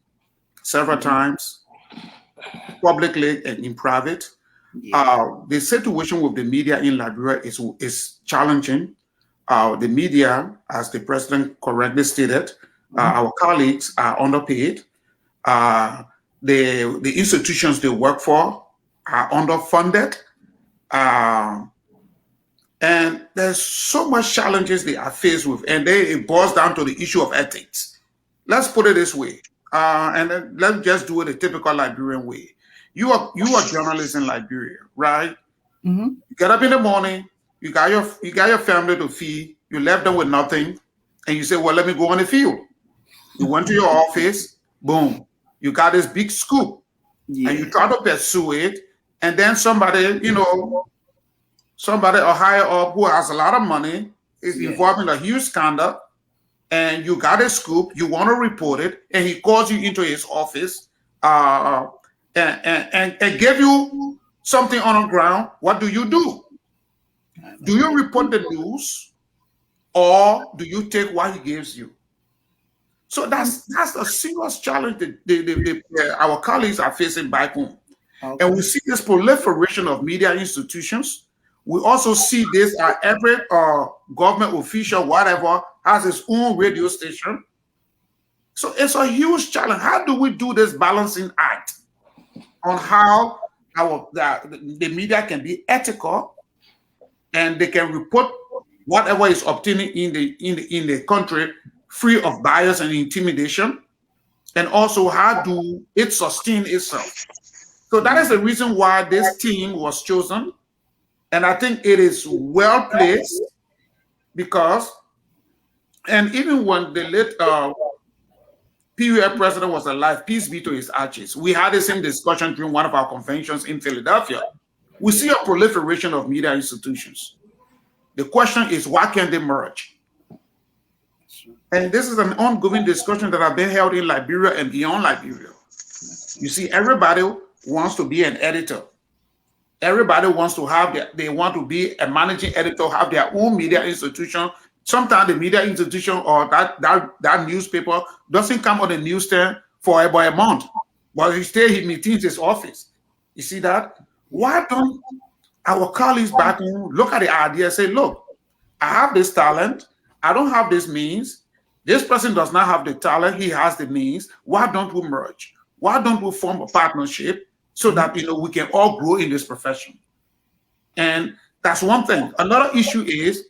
several times, publicly and in private. Yeah. The situation with the media in Liberia is challenging. The media, as the president correctly stated, our colleagues are underpaid. The institutions they work for are underfunded. And there's so much challenges they are faced with, and it boils down to the issue of ethics. Let's put it this way, and then let's just do it a typical Liberian way. You are journalists in Liberia, right? Mm-hmm. You get up in the morning, you got your family to feed, you left them with nothing, and you say, well, let me go on the field. You went to your office, boom, you got this big scoop, and you try to pursue it, and then somebody, somebody or higher up who has a lot of money is involved in a huge scandal, and you got a scoop, you want to report it, and he calls you into his office and give you something on the ground. What do? Do you report the news, or do you take what he gives you? So that's a serious challenge that our colleagues are facing back home. Okay. And we see this proliferation of media institutions. We also see this every government official, whatever, has his own radio station. So it's a huge challenge. How do we do this balancing act on how the media can be ethical and they can report whatever is obtaining in the country free of bias and intimidation, and also how do it sustain itself? So that is the reason why this team was chosen, and I think it is well placed because, and even when the late PUF president was alive, peace be to his ashes, we had the same discussion during one of our conventions in Philadelphia. We see a proliferation of media institutions. The question is, why can't they merge? And this is an ongoing discussion that have been held in Liberia and beyond Liberia. You see, everybody wants to be an editor. Everybody wants to have they want to be a managing editor, have their own media institution. Sometimes the media institution or that newspaper doesn't come on the newsstand for about a month, but he maintains his office. You see that? Why don't our colleagues back home look at the idea and say, look, I have this talent, I don't have this means. This person does not have the talent, he has the means. Why don't we merge? Why don't we form a partnership so that we can all grow in this profession? And that's one thing. Another issue is,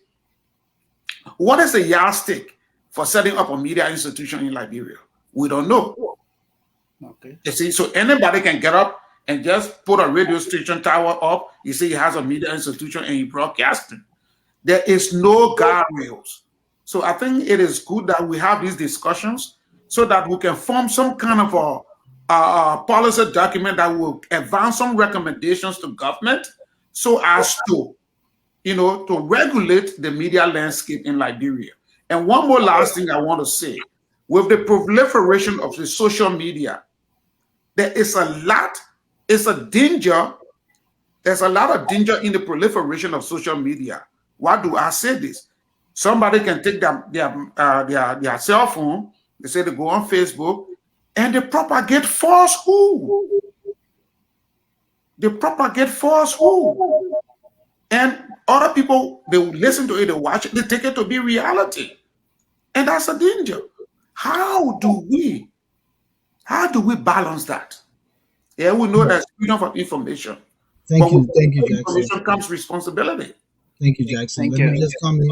what is the yardstick for setting up a media institution in Liberia? We don't know. Okay. You see, so anybody can get up and just put a radio station tower up. You see, he has a media institution and he broadcasting. There is no guardrails. So I think it is good that we have these discussions so that we can form some kind of a policy document that will advance some recommendations to government so as to, to regulate the media landscape in Liberia. And one more last thing I want to say, with the proliferation of the social media, there is there's a lot of danger in the proliferation of social media. Why do I say this? Somebody can take their cell phone, they say they go on Facebook, and they propagate falsehood. They propagate falsehood. And other people, they listen to it, they watch it, they take it to be reality. And that's a danger. How do we balance that? Yeah, we know there's freedom of information. Thank you, Jackson. Information comes responsibility. Thank you, Jackson. Let me just come in.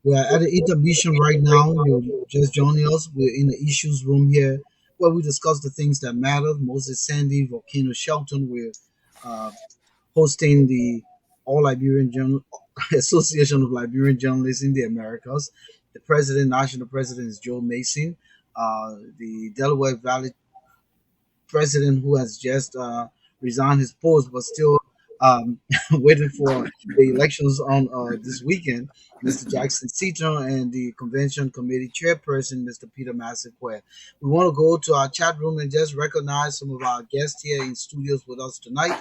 We're at an intermission right now. You're just joining us. We're in the issues room here where we discuss the things that matter. Moses Sandy, Volcano Shelton. We're hosting the All Liberian Association of Liberian Journalists in the Americas. The national president is Joe Mason. The Delaware Valley president, who has just resigned his post but still waiting for the elections on this weekend, Mr. Jackson Seton, and the convention committee chairperson, Mr. Peter Massaquoi. We want to go to our chat room and just recognize some of our guests here in studios with us tonight.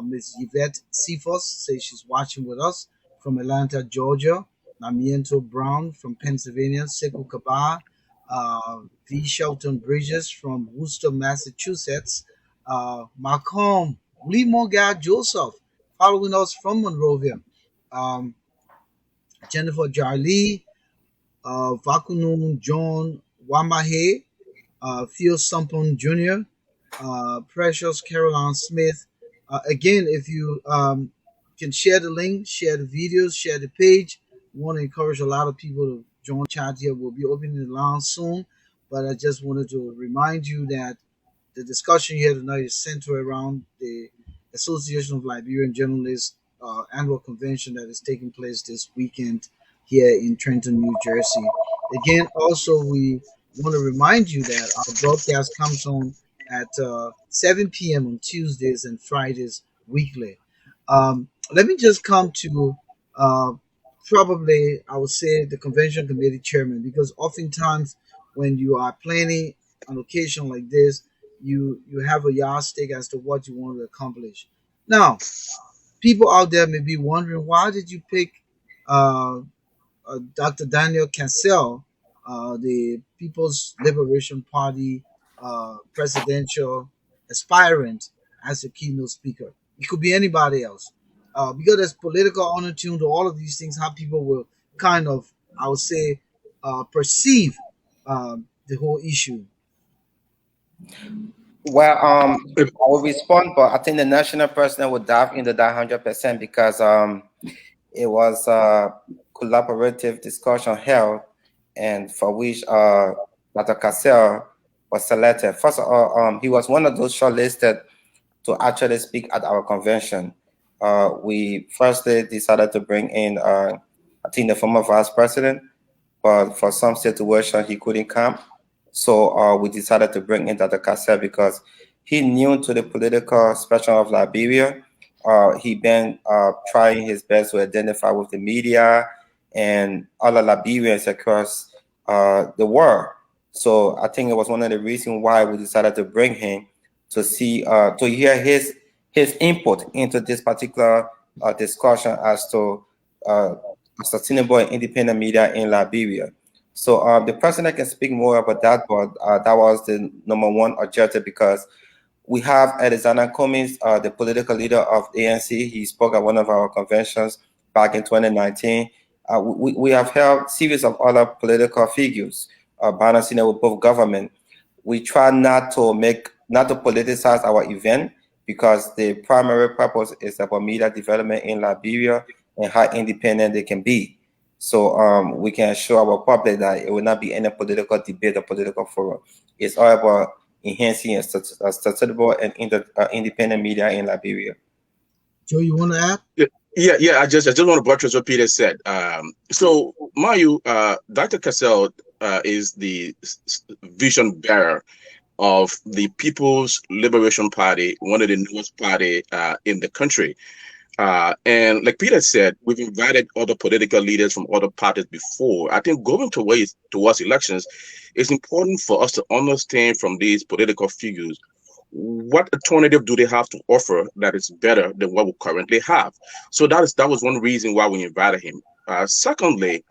Ms. Yvette Cephas says she's watching with us from Atlanta, Georgia. Namiento Brown from Pennsylvania. Sekou Kaba. V. Shelton Bridges from Worcester, Massachusetts. Malcolm Lee Joseph following us from Monrovia. Jennifer Jarlee, Vakunun John Wamahe, Theo Sumpon Jr., Precious Caroline Smith. Again, if you can share the link, share the videos, share the page. We want to encourage a lot of people to join chat here. We'll be opening the line soon, but I just wanted to remind you that the discussion here tonight is centered around the Association of Liberian Journalists annual convention that is taking place this weekend here in Trenton, New Jersey. Again, also, we want to remind you that our broadcast comes on at 7 p.m. on Tuesdays and Fridays weekly. Let me just come to probably, I would say, the convention committee chairman, because oftentimes when you are planning an occasion like this, you have a yardstick as to what you want to accomplish. Now, people out there may be wondering, why did you pick Dr. Daniel Cassell, the People's Liberation Party presidential aspirant, as a keynote speaker? It could be anybody else. Because there's political undertone to all of these things, how people will kind of, I would say, perceive the whole issue. Well, I will respond, but I think the national president would dive into that 100% because it was a collaborative discussion held, and for which Dr. Cassell was selected. First of all, he was one of those shortlisted to actually speak at our convention. We firstly decided to bring in, I think, the former vice president, but for some situation he couldn't come. So we decided to bring in Dr. Cassell because he knew to the political spectrum of Liberia. He been trying his best to identify with the media and other Liberians across the world. So I think it was one of the reasons why we decided to bring him to see to hear his input into this particular discussion as to sustainable and independent media in Liberia. So the president can speak more about that, but that was the number one objective because we have Alexander Cummings, the political leader of ANC. He spoke at one of our conventions back in 2019. We have held series of other political figures balancing it with both government. We try not to politicize our event because the primary purpose is about media development in Liberia and how independent they can be. So we can assure our public that it will not be any political debate or political forum. It's all about enhancing a sustainable and independent media in Liberia. Joe, you want to add? Yeah. I just want to buttress what Peter said. So, Mayu, Dr. Cassell is the vision bearer of the People's Liberation Party, one of the newest party in the country. And like Peter said, we've invited other political leaders from other parties before. I think going towards elections, it's important for us to understand from these political figures what alternative do they have to offer that is better than what we currently have. So that was one reason why we invited him. Secondly,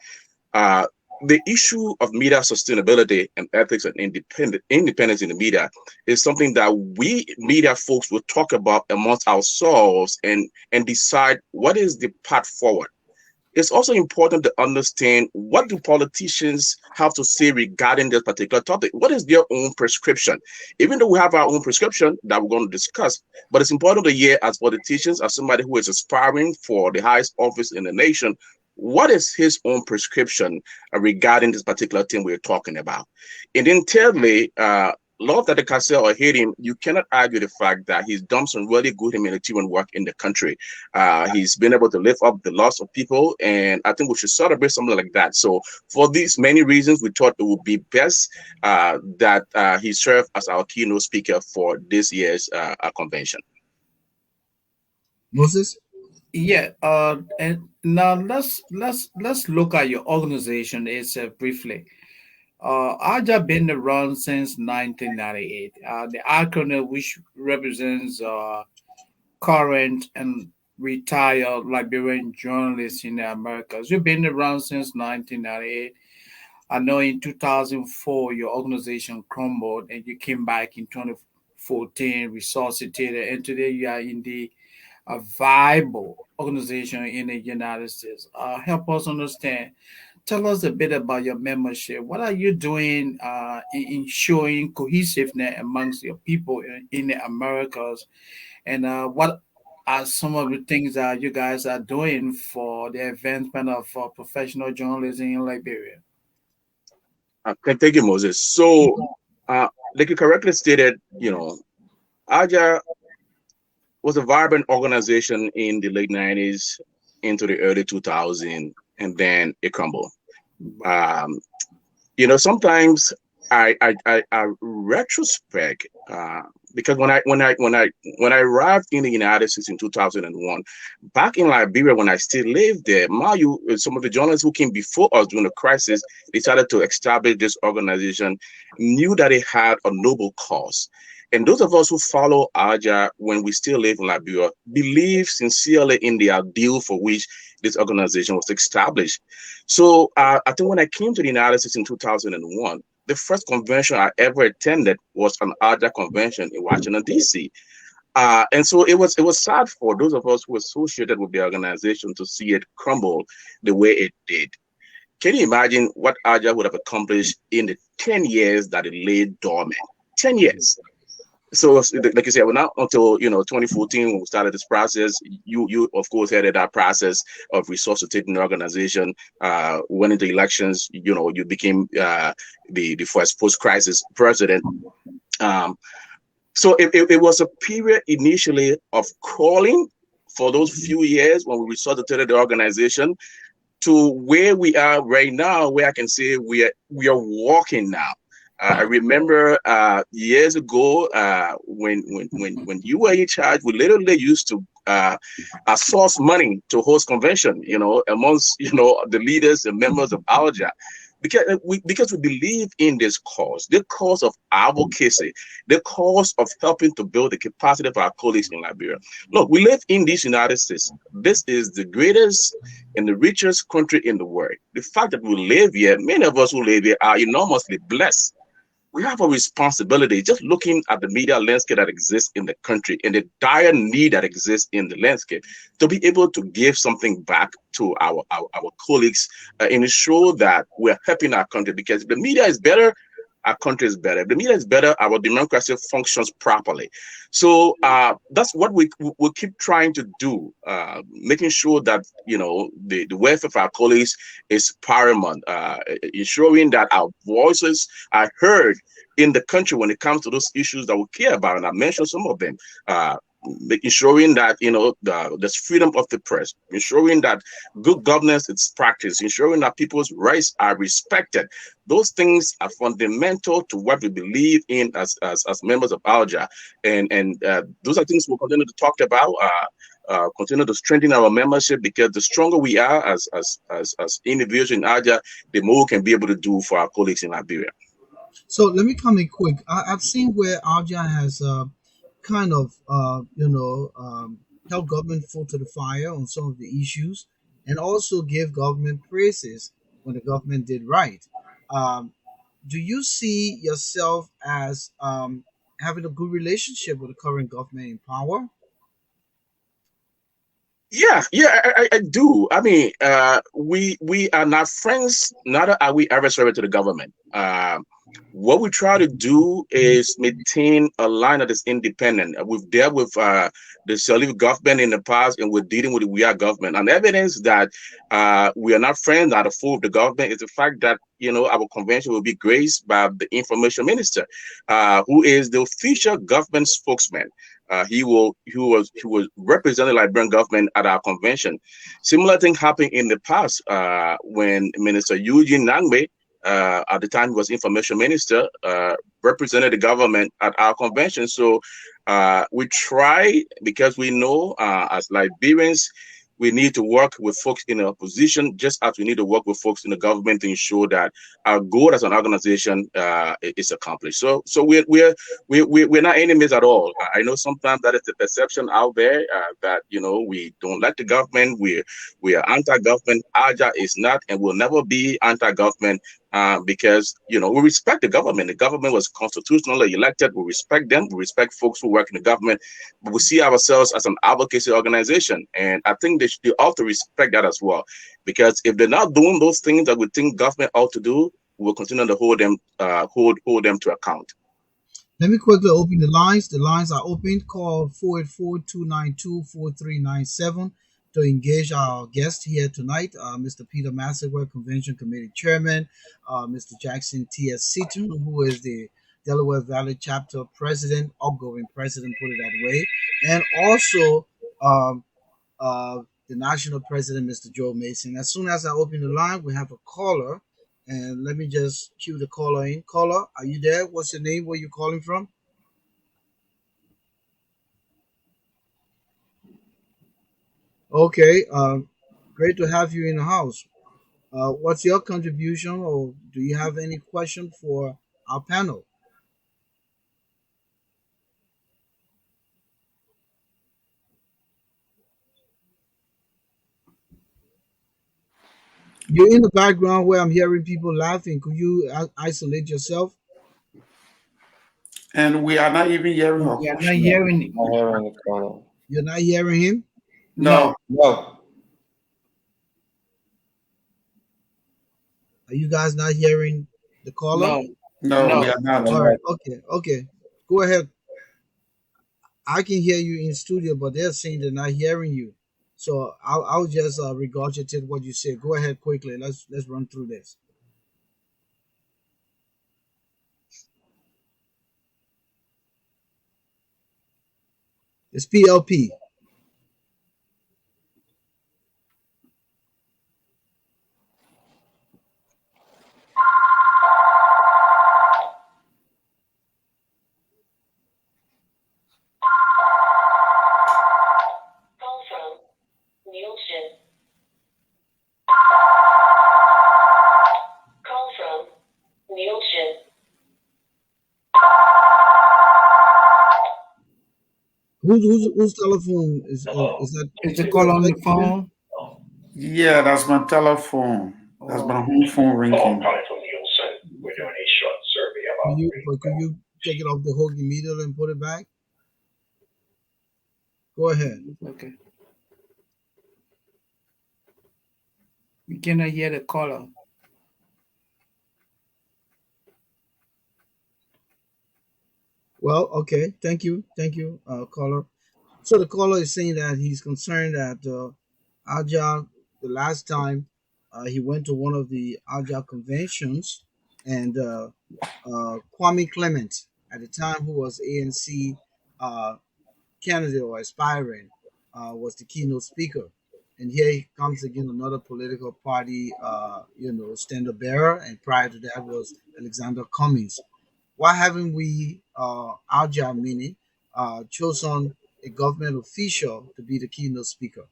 the issue of media sustainability and ethics and independence in the media is something that we media folks will talk about amongst ourselves and decide what is the path forward. It's also important to understand what do politicians have to say regarding this particular topic. What is their own prescription? Even though we have our own prescription that we're going to discuss, but it's important to hear as politicians, as somebody who is aspiring for the highest office in the nation, what is his own prescription regarding this particular thing we're talking about? And then thirdly, love that the Cassell or hate him, you cannot argue the fact that he's done some really good humanitarian work in the country. He's been able to lift up the loss of people, and I think we should celebrate something like that. So for these many reasons, we thought it would be best that he served as our keynote speaker for this year's convention. Moses? Yeah, and now let's look at your organization briefly. ALJA been around since 1998. The acronym which represents current and retired Liberian journalists in the Americas. You've been around since 1998. I know in 2004 your organization crumbled and you came back in 2014, resuscitated, and today you are in a viable organization in the United States. Help us understand. Tell us a bit about your membership. What are you doing in showing cohesiveness amongst your people in the Americas? And what are some of the things that you guys are doing for the advancement of professional journalism in Liberia? Thank you, Moses. So, like you correctly stated, ALJA was a vibrant organization in the late 90s into the early 2000s, and then it crumbled. Sometimes I retrospect because when I arrived in the United States in 2001, back in Liberia when I still lived there, some of the journalists who came before us during the crisis decided to establish this organization, knew that it had a noble cause. And those of us who follow ALJA when we still live in Liberia believe sincerely in the ideal for which this organization was established. So I think when I came to the United States in 2001, the first convention I ever attended was an ALJA convention in Washington, D.C. And so it was sad for those of us who were associated with the organization to see it crumble the way it did. Can you imagine what ALJA would have accomplished in the 10 years that it lay dormant? 10 years. So like you said, well, not until 2014 when we started this process. You of course headed that process of resuscitating the organization. Went into elections. You became the first post-crisis president. So it was a period initially of crawling for those few years when we resuscitated the organization to where we are right now, where I can say we are walking now. I remember years ago when you were in charge, we literally used to source money to host convention, amongst the leaders and members of ALJA. Because we believe in this cause, the cause of advocacy, the cause of helping to build the capacity of our colleagues in Liberia. Look, we live in this United States. This is the greatest and the richest country in the world. The fact that we live here, many of us who live here are enormously blessed. We have a responsibility, just looking at the media landscape that exists in the country and the dire need that exists in the landscape, to be able to give something back to our colleagues and ensure that we're helping our country. Because if the media is better, our country is better. If the media is better, our democracy functions properly. So that's what we keep trying to do, making sure that the welfare of our colleagues is paramount, ensuring that our voices are heard in the country when it comes to those issues that we care about. And I mentioned some of them. Ensuring that there's freedom of the press, ensuring that good governance is practiced, ensuring that people's rights are respected. Those things are fundamental to what we believe in as members of ALJA, and those are things we'll continue to talk about. Continue to strengthen our membership, because the stronger we are as individuals in ALJA, the more we can be able to do for our colleagues in Liberia. So let me comment quick. I've seen where ALJA has kind of held government foot to the fire on some of the issues, and also give government praises when the government did right. Um, do you see yourself as having a good relationship with the current government in power? Yeah, I do. I mean, we are not friends, neither are we adversary to the government. What we try to do is maintain a line that is independent. We've dealt with the Salif government in the past, and we're dealing with the We Are government. And evidence that we are not friends, not a foe of the government, is the fact that our convention will be graced by the information minister, who is the official government spokesman. He was representing the Liberian government at our convention. Similar thing happened in the past when Minister Eugene Nangbe, at the time he was information minister, represented the government at our convention. So we try, because we know as Liberians, we need to work with folks in the opposition, just as we need to work with folks in the government to ensure that our goal as an organization is accomplished. So we're not enemies at all. I know sometimes that is the perception out there that we don't like the government. We are anti-government. ALJA is not and will never be anti-government. Because we respect the government. The government was constitutionally elected. We respect them. We respect folks who work in the government. But we see ourselves as an advocacy organization, and I think they ought to respect that as well. Because if they're not doing those things that we think government ought to do, we'll continue to hold them to account. Let me quickly open the lines. The lines are open. Call 484-292-4397 to engage our guest here tonight, Mr. Peter Massaquoi, Convention Committee Chairman, Mr. Jackson T.S. Seton, who is the Delaware Valley Chapter President, outgoing President, put it that way, and also the National President, Mr. Joe Mason. As soon as I open the line, we have a caller, and let me just cue the caller in. Caller, are you there? What's your name? Where you calling from? Okay, great to have you in the house. What's your contribution, or do you have any question for our panel? You're in the background where I'm hearing people laughing. Could you isolate yourself? And we are not even hearing her We are not question. hearing. I hearing the caller. You're not hearing him? No. No. Are you guys not hearing the caller? No. No, No. we are not. All right. Okay. Go ahead. I can hear you in studio, but they're saying they're not hearing you. So I'll just regurgitate what you said. Go ahead quickly. Let's run through this. It's PLP. Call from Nielsen. Call from Nielsen. Whose telephone is that? Is the call on the phone? Yeah, that's my telephone. That's my home phone ringing. We're doing a short survey about Could you take it off the hook immediately and put it back? Go ahead. Okay. We cannot hear the caller. Well, okay. Thank you, caller. So the caller is saying that he's concerned that ALJA, the last time he went to one of the ALJA conventions, and Kwame Clement, at the time who was ANC uh, candidate or aspiring, was the keynote speaker. And here he comes again, another political party, standard bearer. And prior to that was Alexander Cummings. Why haven't we, ALJA meaning, chosen a government official to be the keynote speaker?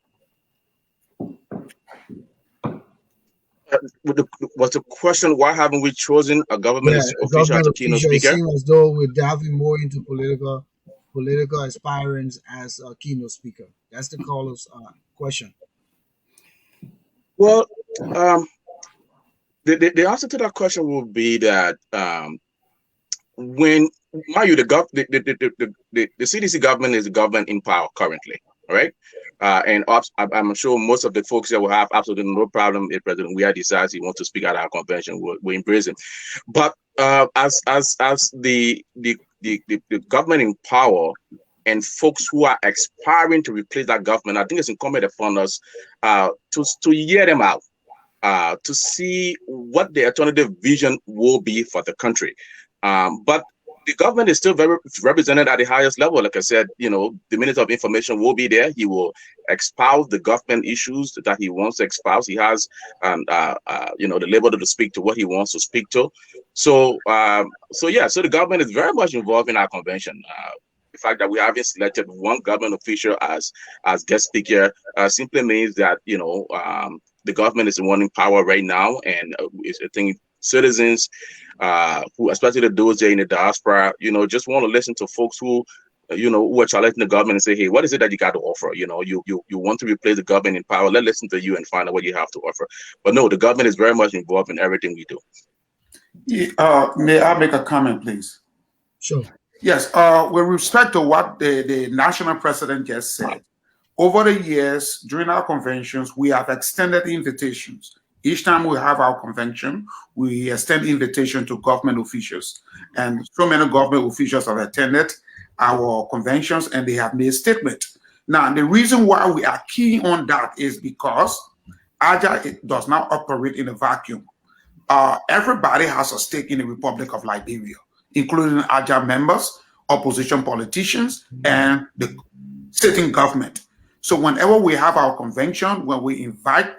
Was the question, why haven't we chosen a government official as a keynote speaker? It seems as though we're diving more into political aspirants as a keynote speaker. That's the caller's question. Well, the answer to that question would be that when, mind you, the CDC government is the government in power currently, all right? And I'm sure most of the folks here will have absolutely no problem if President Weah decides he wants to speak at our convention. We're in prison. But as the government in power and folks who are aspiring to replace that government, I think it's incumbent upon us to hear them out, to see what the alternative vision will be for the country. But the government is still very represented at the highest level. Like I said, the Minister of Information will be there. He will espouse the government issues that he wants to espouse. He has, the liberty to speak to what he wants to speak to. So the government is very much involved in our convention. The fact that we haven't selected one government official as guest speaker simply means that the government is the one in power right now, and I think citizens, who, especially those there in the diaspora, just want to listen to folks who are challenging the government and say, hey, what is it that you got to offer? You want to replace the government in power. Let's listen to you and find out what you have to offer. But no, the government is very much involved in everything we do. May I make a comment, please? Sure. Yes. With respect to what the national president just said, over the years, during our conventions, we have extended invitations. Each time we have our convention, we extend invitation to government officials. And so many government officials have attended our conventions and they have made statements. Now, the reason why we are keen on that is because ALJA does not operate in a vacuum. Everybody has a stake in the Republic of Liberia, including ALJA members, opposition politicians, and the sitting government. So whenever we have our convention, when we invite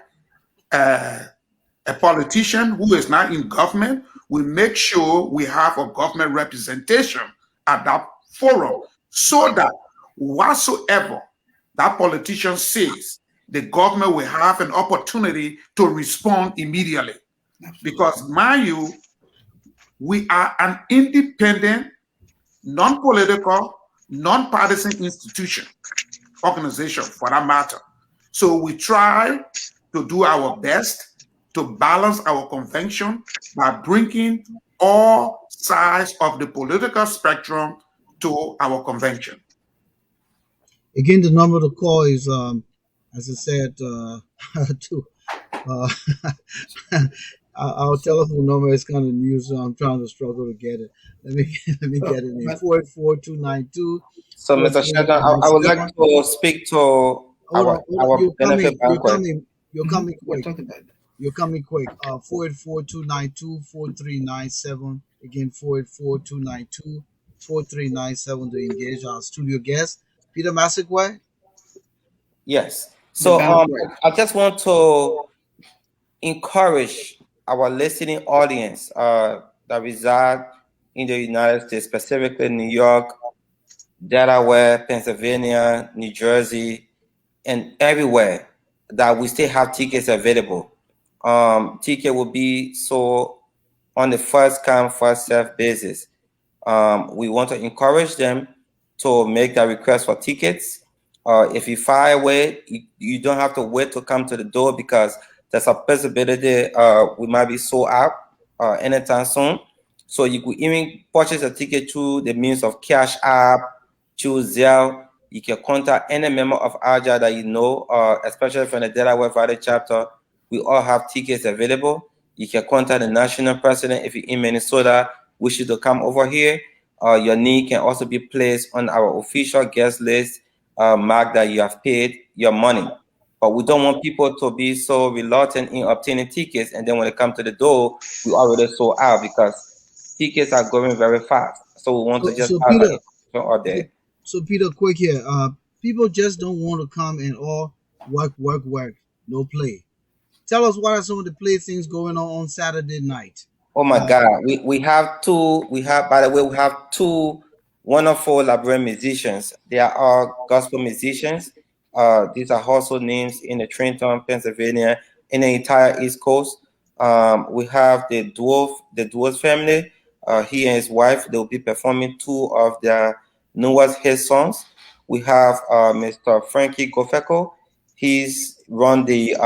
a politician who is not in government, we make sure we have a government representation at that forum so that whatsoever that politician says, the government will have an opportunity to respond immediately. Because, mind you, we are an independent, non-political, non-partisan organization for that matter. So we try to do our best to balance our convention by bringing all sides of the political spectrum to our convention. Again, the number to call is, as I said, Our telephone number is kind of new, so I'm trying to struggle to get it. Let me let me get it in 484-292. So, Mr. Shelton, I would like to speak to Hold on, hold on. our benefit banquet. You're coming We're quick. talking about that. You're coming quick. 484-292-4397. Again, 484-292-4397 to engage our studio guest, Peter Massaquoi. Yes. The So banquet. I just want to encourage our listening audience that reside in the United States, specifically New York, Delaware, Pennsylvania, New Jersey, and everywhere, that we still have tickets available. Ticket will be sold on the first come, first served basis. We want to encourage them to make that request for tickets. If you far away, you don't have to wait to come to the door, because there's a possibility we might be sold out anytime soon. So you could even purchase a ticket through the means of Cash App, through Zelle. You can contact any member of ALJA that you know, especially from the Delaware Valley chapter. We all have tickets available. You can contact the national president if you're in Minnesota, wish you to come over here. Your name can also be placed on our official guest list, mark that you have paid your money. But we don't want people to be so reluctant in obtaining tickets, and then when they come to the door, we already sold out, because tickets are going very fast. So we want to just So have that Peter, information out there. so Peter, quick here. People just don't want to come and all work, no play. Tell us what are some of the play things going on Saturday night. Oh my God, we have two. We have, by the way, we have two wonderful Liberian musicians. They are all gospel musicians. These are household names in the Trenton, Pennsylvania, in the entire East Coast. We have the Dwarf family. He and his wife, they will be performing two of their newest hit songs. We have Mr. Frankie Gofeko. He's run the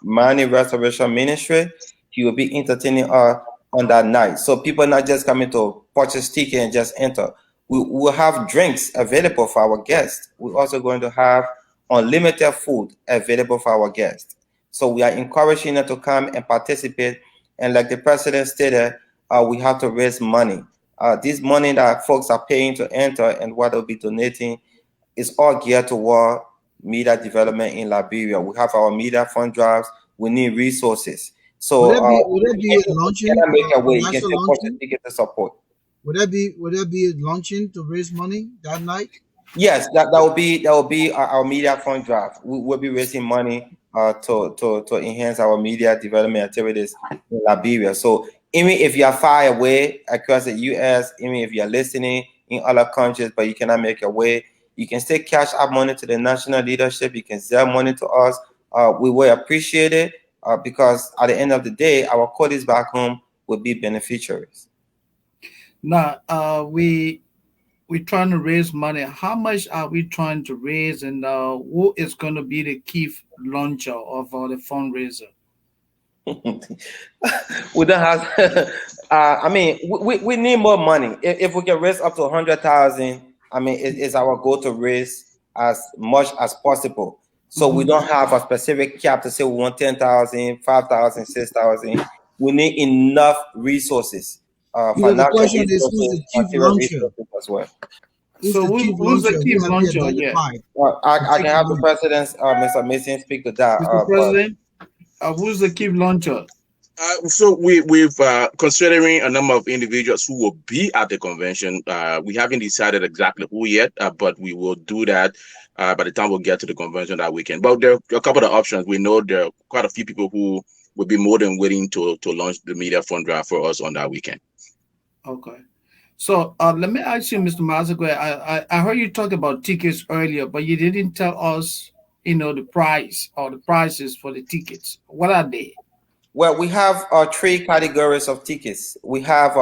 Money Restoration Ministry. He will be entertaining on that night. So people not just coming to purchase ticket and just enter. We will have drinks available for our guests. We're also going to have unlimited food available for our guests. So we are encouraging them to come and participate. And like the president stated, we have to raise money. This money that folks are paying to enter and what they'll be donating is all geared toward media development in Liberia. We have our media fund drives. We need resources. So Would that be a you luncheon? can make a way. You can National still purchase luncheon? ticket to support. Would that be a luncheon to raise money that night? Yes, that will be our media fund drive. We will be raising money to enhance our media development activities in Liberia. So even if you are far away across the U.S., even if you are listening in other countries, but you cannot make your way, you can still cash out money to the national leadership. You can sell money to us. We will appreciate it because at the end of the day, our colleagues back home will be beneficiaries. Now, we're trying to raise money. How much are we trying to raise, and who is going to be the key launcher of the fundraiser? We don't have. I mean, we need more money. If we can raise up to 100,000, I mean, it's our goal to raise as much as possible. So we don't have a specific cap to say we want 10,000, 5,000, 6,000. We need enough resources. The Financial question is, who's resources, the chief material launcher? resources as well. Who's So the chief who's the launcher? chief Who have launcher? you Yeah, identified? I can have the president, Mr. Mason, speak to that. Mr. President, who's the chief launcher? So we've considering a number of individuals who will be at the convention. We haven't decided exactly who yet, but we will do that by the time we'll get to the convention that weekend. But there are a couple of options. We know there are quite a few people who would be more than willing to launch the media fund drive for us on that weekend. Okay. So let me ask you, Mr. Massaquoi, I heard you talk about tickets earlier, but you didn't tell us, the price or the prices for the tickets. What are they? Well, we have three categories of tickets. We have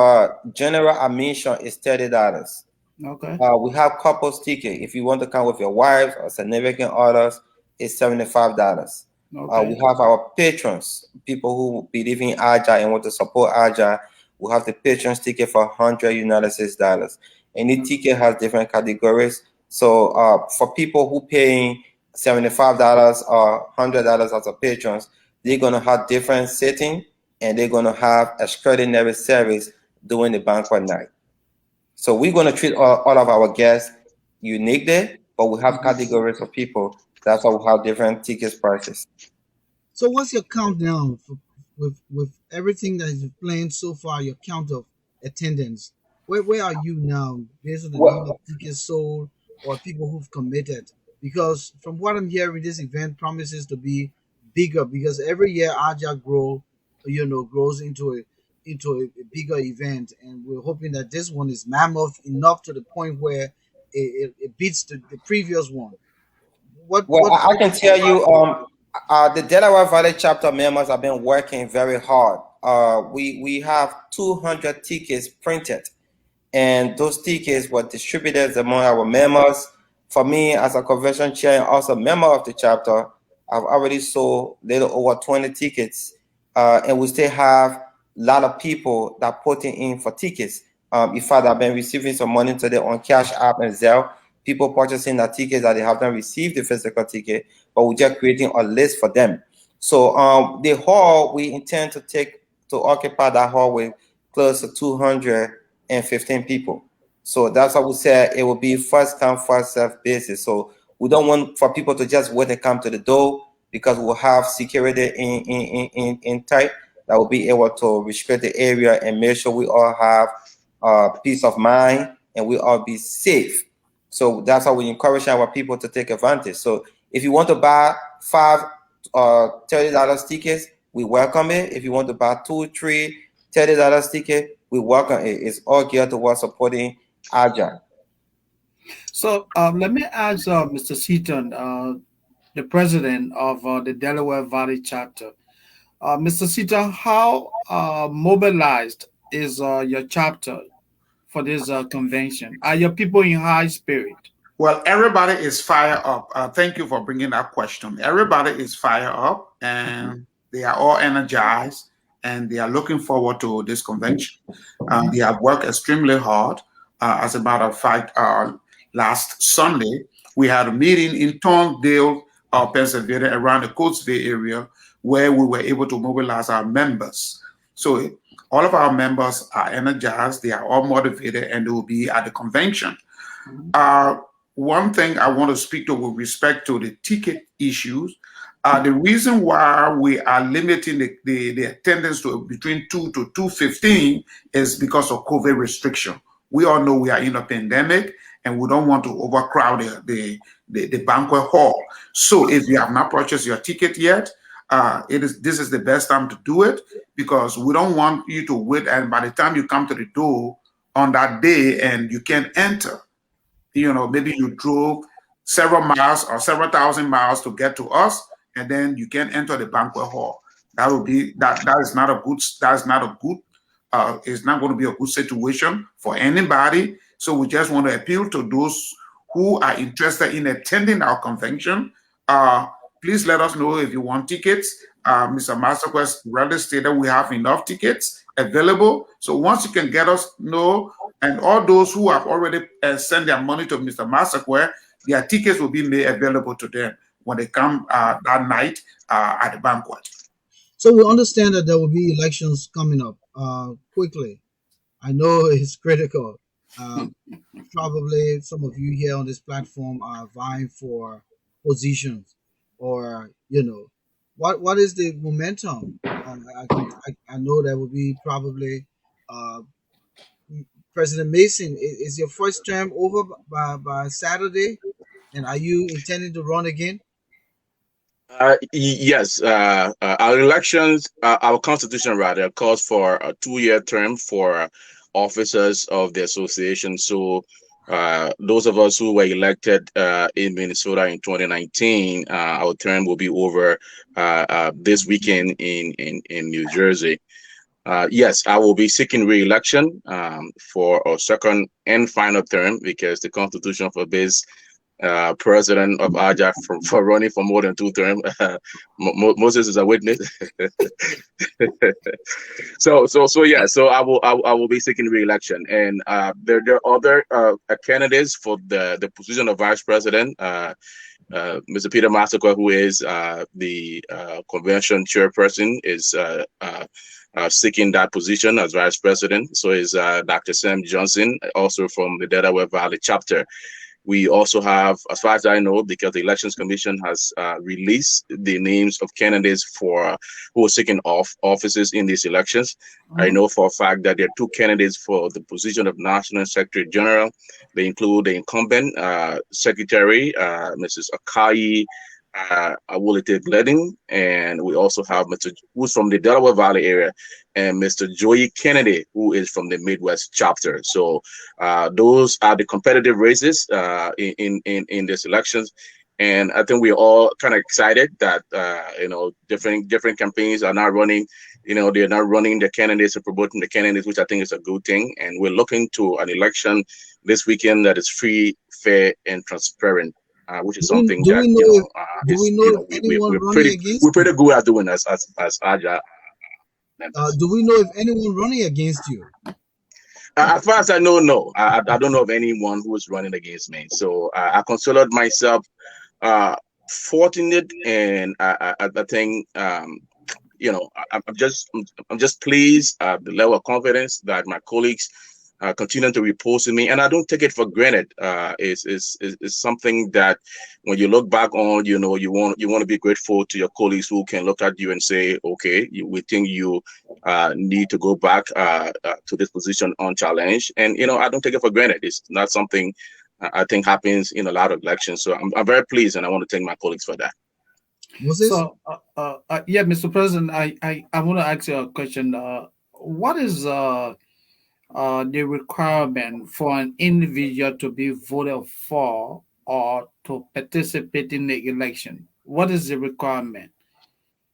general admission is $30. Okay. We have couples ticket. If you want to come with your wife or significant others, it's $75. Okay. We have our patrons, people who believe in ALJA and want to support ALJA. We have the patrons ticket for $100 United States dollars. Any ticket has different categories. So for people who paying $75 or $100 as a patrons, they're gonna have different seating and they're going to have extraordinary service during the banquet night. So we're going to treat all of our guests uniquely, but we have categories of people. That's why we have different tickets prices. So what's your countdown for, with everything that you've planned so far? Your count of attendance. Where are you now, based on the number of tickets sold or people who've committed? Because from what I'm hearing, this event promises to be bigger because every year ALJA grows into a bigger event, and we're hoping that this one is mammoth enough to the point where it beats the previous one. Well, I What can tell you, the Delaware Valley chapter members have been working very hard. We have 200 tickets printed, and those tickets were distributed among our members. For me, as a convention chair and also member of the chapter, I've already sold little over 20 tickets, and we still have a lot of people that putting in for tickets. In fact, I've been receiving some money today on Cash App and Zelle. People purchasing the tickets that they haven't received the physical ticket, but we're just creating a list for them. So the hall, we intend to occupy that hall with close to 215 people. So that's what we said. It will be first come, first serve basis. So we don't want for people to just wait and come to the door, because we'll have security in tight that will be able to restrict the area and make sure we all have peace of mind and we all be safe. So that's how we encourage our people to take advantage. So if you want to buy five $30 tickets, we welcome it. If you want to buy two, three $30 ticket, we welcome it. It's all geared towards supporting ALJA. So let me ask Mr. Seton, the president of the Delaware Valley chapter. Mr. Seton, how mobilized is your chapter for this convention? Are your people in high spirit? Well, everybody is fired up. Thank you for bringing that question. Everybody is fired up, and they are all energized, and they are looking forward to this convention. They have worked extremely hard. As a matter of fact, last Sunday, we had a meeting in Towndale, Pennsylvania, around the Coatesville area, where we were able to mobilize our members. So all of our members are energized, they are all motivated, and they will be at the convention. One thing I want to speak to with respect to the ticket issues, the reason why we are limiting the attendance to between 2 to 215 is because of COVID restriction. We all know we are in a pandemic, and we don't want to overcrowd the banquet hall. So if you have not purchased your ticket yet, this is the best time to do it, because we don't want you to wait, and by the time you come to the door on that day and you can't enter, maybe you drove several miles or several thousand miles to get to us, and then you can't enter the banquet hall. That is not a good. It's not going to be a good situation for anybody. So we just want to appeal to those who are interested in attending our convention. Please let us know if you want tickets. Mr. Massaquoi rather stated we have enough tickets available. So once you can get us know, and all those who have already sent their money to Mr. Massaquoi, their tickets will be made available to them when they come that night at the banquet. So we understand that there will be elections coming up quickly. I know it's critical. Probably some of you here on this platform are vying for positions, or what is the momentum? I know there will be probably President Mason. Is your first term over by Saturday, and are you intending to run again? Yes, our elections, our constitution rather calls for a 2-year term for officers of the association. So those of us who were elected in Minnesota in 2019, our term will be over this weekend in New Jersey. Yes, I will be seeking re-election for a second and final term, because the constitution forbids president of ALJA for running for more than 2 terms. Moses is a witness. So I will be seeking re-election, and there are other candidates for the position of vice president. Mr. Peter Massaquoi, who is the convention chairperson, is seeking that position as vice president. So is Dr. Sam Johnson, also from the Delaware Valley chapter. We also have, as far as I know, because the Elections Commission has released the names of candidates for who are seeking offices in these elections. I know for a fact that there are 2 candidates for the position of National Secretary General. They include the incumbent Secretary, Mrs. Akai Awolite Gleding, and we also have Mr. who's from the Delaware Valley area, and Mr. Joey Kennedy, who is from the Midwest chapter. So those are the competitive races in these elections, and I think we're all kind of excited that different campaigns are now running. They're not running the candidates or promoting the candidates, which I think is a good thing. And we're looking to an election this weekend that is free, fair, and transparent. Which is something that we're pretty good at doing as ALJA members. Do we know if anyone running against you? As far as I know, no. I don't know of anyone who is running against me. So I considered myself fortunate, and I think I'm just pleased at the level of confidence that my colleagues continue to repose in me, and I don't take it for granted. It's something that when you look back on, you want to be grateful to your colleagues who can look at you and say, okay, we think you need to go back to this position unchallenged, and I don't take it for granted. It's not something I think happens in a lot of elections. So I'm very pleased, and I want to thank my colleagues for that. So, yeah, Mr. President, I want to ask you a question. What is the requirement for an individual to be voted for or to participate in the election? What is the requirement?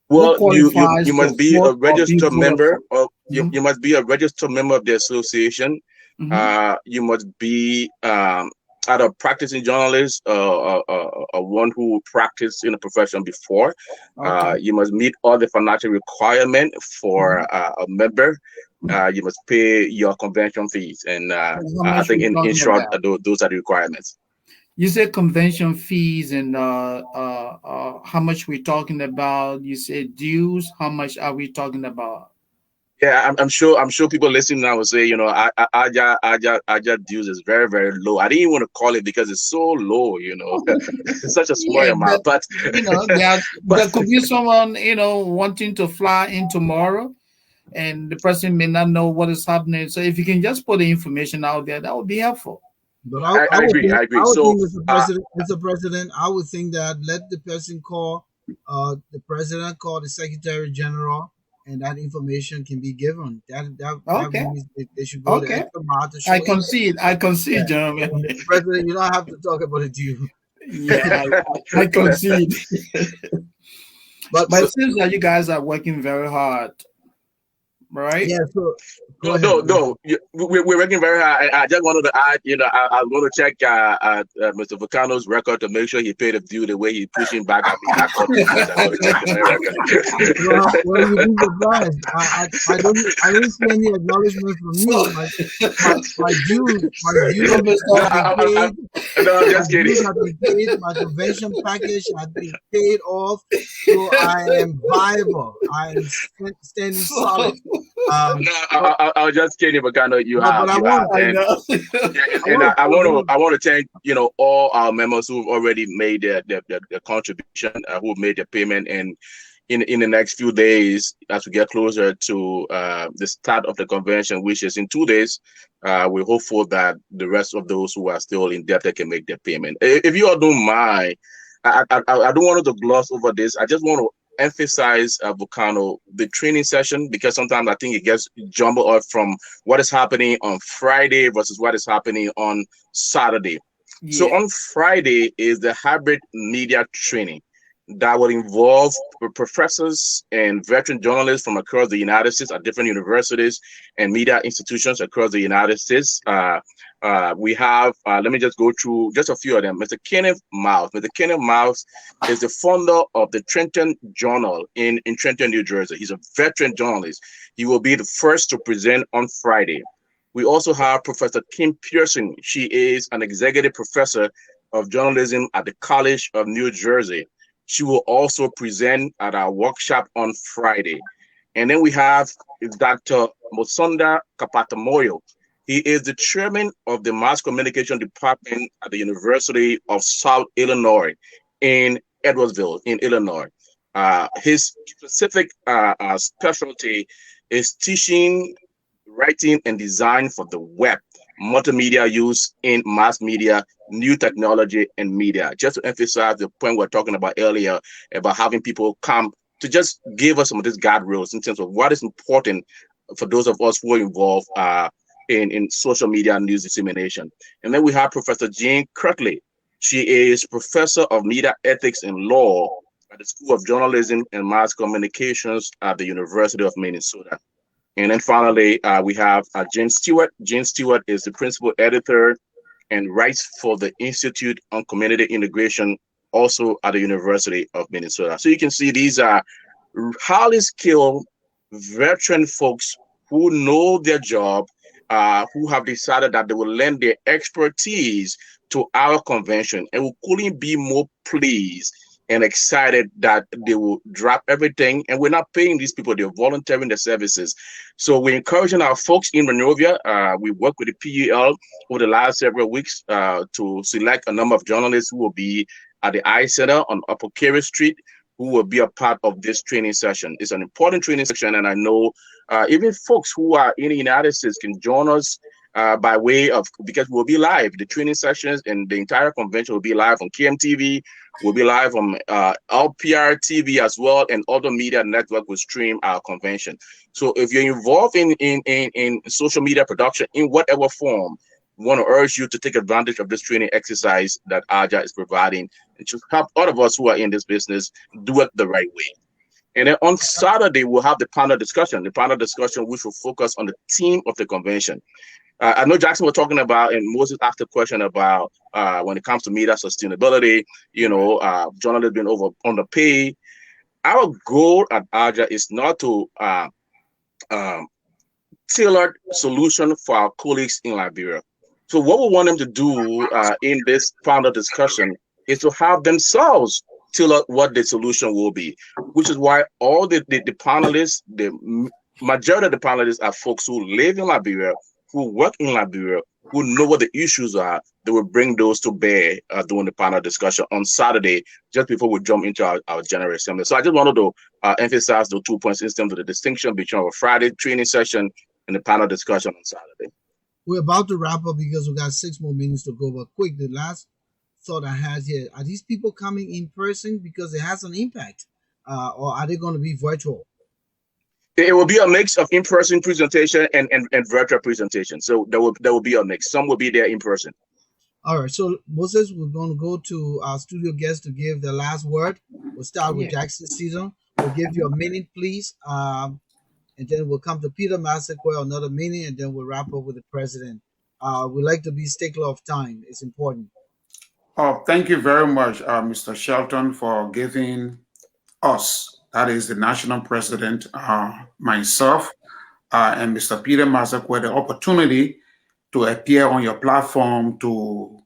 Well, you must be a registered member of you must be a registered member of the association. You must be either a practicing journalist or one who practiced in a profession before. You must meet all the financial requirement for a member. You must pay your convention fees, and I think in short, those are the requirements. You said convention fees, and how much we're talking about? You said dues. How much are we talking about? Yeah, I'm sure people listening now will say, ALJA dues is very, very low. I didn't even want to call it because it's so low, it's such a small amount. But there could be someone, wanting to fly in tomorrow, and the person may not know what is happening. So if you can just put the information out there, that would be helpful. But I agree. I would think, Mr. President, I would think that let the person call the president, call the Secretary General, and that information can be given. That means they should go the extra mile to show. I concede, gentlemen. President, you don't have to talk about it, you. Yeah, I concede. But it seems that you guys are working very hard, right? Yeah. So no, we're working very hard. I just wanted to add, I want to check Mr. Vulcano's record to make sure he paid the due the way he's pushing back at me. Well, you'd be surprised. I didn't see any acknowledgement from you. My dues have been paid. No, I'm just kidding. Have been paid. My convention package has been paid off, so I am viable. I am standing solid. I was just kidding, Vulcano. I want to thank all our members who've already made their contribution, who made their payment, and in the next few days, as we get closer to the start of the convention, which is in 2 days, we're hopeful that the rest of those who are still in debt can make their payment. If you all don't mind, I don't want to gloss over this. I just want to emphasize, Vulcano, the training session, because sometimes I think it gets jumbled up from what is happening on Friday versus what is happening on Saturday. Yeah. So on Friday is the hybrid media training that will involve professors and veteran journalists from across the United States at different universities and media institutions across the United States. We have, let me just go through just a few of them. Mr. Kenneth Mouse. Mr. Kenneth Mouse is the founder of the Trenton Journal in Trenton, New Jersey. He's a veteran journalist. He will be the first to present on Friday. We also have Professor Kim Pearson. She is an executive professor of journalism at the College of New Jersey. She will also present at our workshop on Friday. And then we have Dr. Musonda Kapatamoyo. He is the chairman of the Mass Communication Department at the University of South Illinois in Edwardsville, in Illinois. His specific specialty is teaching, writing, and design for the web, multimedia use in mass media, new technology, and media. Just to emphasize the point we were talking about earlier about having people come to just give us some of these guardrails in terms of what is important for those of us who are involved in social media news dissemination. And then we have Professor Jean Kirkley. She is professor of media ethics and law at the School of Journalism and Mass Communications at the University of Minnesota. And then finally, we have Jen Stewart. Jen Stewart is the principal editor and writes for the Institute on Community Integration, also at the University of Minnesota. So you can see these are highly skilled veteran folks who know their job, who have decided that they will lend their expertise to our convention, and we couldn't be more pleased and excited that they will drop everything. And we're not paying these people, they're volunteering their services. So we're encouraging our folks in Monrovia. We work with the PUL over the last several weeks to select a number of journalists who will be at the I Center on Upper Carey Street, who will be a part of this training session. It's an important training session, and I know even folks who are in the United States can join us by way of, because we'll be live. The training sessions and the entire convention will be live on KMTV. We'll be live on LPR TV as well, and other media network will stream our convention. So if you're involved in social media production in whatever form, we want to urge you to take advantage of this training exercise that ALJA is providing, and to help all of us who are in this business do it the right way. And then on Saturday, we'll have the panel discussion. The panel discussion, which will focus on the theme of the convention. I know Jackson was talking about, and Moses asked a question about when it comes to media sustainability, journalists being underpaid. Our goal at ALJA is not to tailor solution for our colleagues in Liberia. So what we want them to do in this panel discussion is to have themselves tailor what the solution will be, which is why all the panelists, the majority of the panelists are folks who live in Liberia, who work in Liberia, who know what the issues are. They will bring those to bear during the panel discussion on Saturday, just before we jump into our General Assembly. So I just wanted to emphasize the 2 points in terms of the distinction between our Friday training session and the panel discussion on Saturday. We're about to wrap up because we got 6 more minutes to go. But quick, the last thought I had here: are these people coming in person because it has an impact, or are they going to be virtual? It will be a mix of in-person presentation and virtual presentation. So there will be a mix. Some will be there in person. All right. So Moses, we're going to go to our studio guest to give the last word. We'll start with Jackson Seton. We'll give you a minute, please, and then we'll come to Peter Massaquoi, another minute, and then we'll wrap up with the president. We like to be stickler of time. It's important. Oh, thank you very much, Mr. Shelton, for giving us, that is the national president, myself, and Mr. Peter Massaquoi, the opportunity to appear on your platform to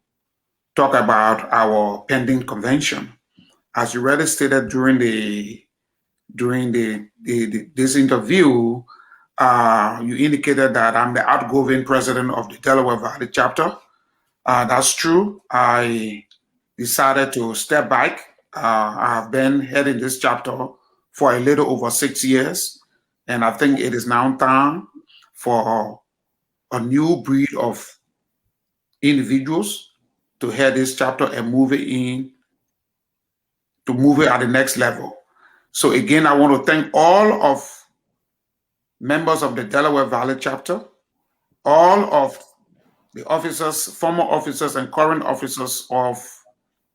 talk about our pending convention. As you already stated during this interview, you indicated that I'm the outgoing president of the Delaware Valley chapter. That's true. I decided to step back. I have been heading this chapter for a little over 6 years, and I think it is now time for a new breed of individuals to head this chapter and move it at the next level. So again, I want to thank all of members of the Delaware Valley chapter, all of the officers, former officers and current officers of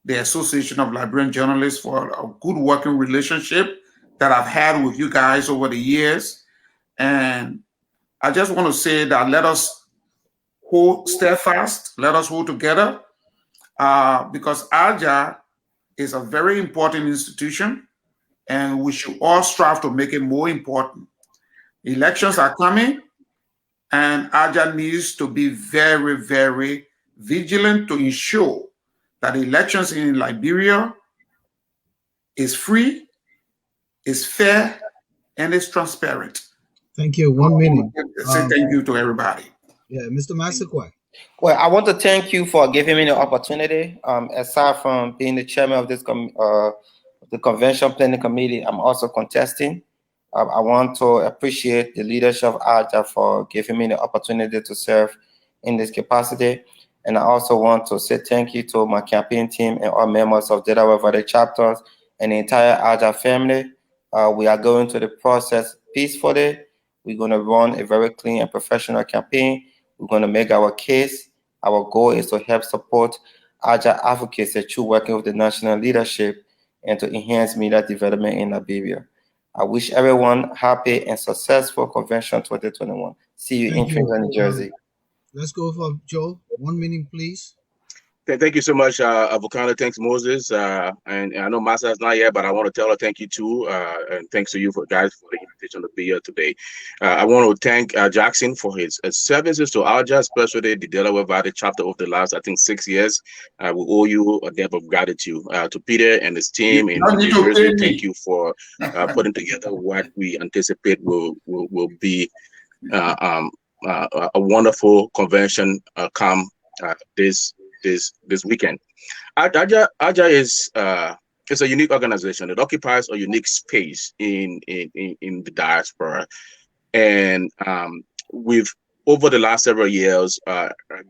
the Association of Liberian Journalists for a good working relationship that I've had with you guys over the years. And I just want to say that let us hold steadfast, let us hold together, because ALJA is a very important institution, and we should all strive to make it more important. Elections are coming, and ALJA needs to be very, very vigilant to ensure that elections in Liberia is free, is fair, and it's transparent. Thank you. So I 1 minute. want to say thank you to everybody. Yeah, Mr. Massaquoi. Well, I want to thank you for giving me the opportunity. Aside from being the chairman of the convention planning committee, I'm also contesting. I want to appreciate the leadership of ALJA for giving me the opportunity to serve in this capacity. And I also want to say thank you to my campaign team and all members of Delaware Valley chapters and the entire ALJA family. We are going through the process peacefully. We're going to run a very clean and professional campaign. We're going to make our case. Our goal is to help support ALJA advocacy through working with the national leadership and to enhance media development in Liberia. I wish everyone happy and successful convention 2021. See you Thank in you. Trenton, New Jersey. Let's go for Joe. 1 minute, please. Thank you so much, Avocado. Thanks, Moses. And I know Masa is not here, but I want to tell her thank you too. And thanks to you for guys for the invitation to be here today. I want to thank Jackson for his services to ALJA, especially the Delaware Valley chapter over the last, I think, 6 years. We owe you a debt of gratitude. To Peter and his team in You don't need New to Jersey, pay thank me. you for putting together what we anticipate will be a wonderful convention come this weekend. ALJA is a unique organization. It occupies a unique space in the diaspora, and we've over the last several years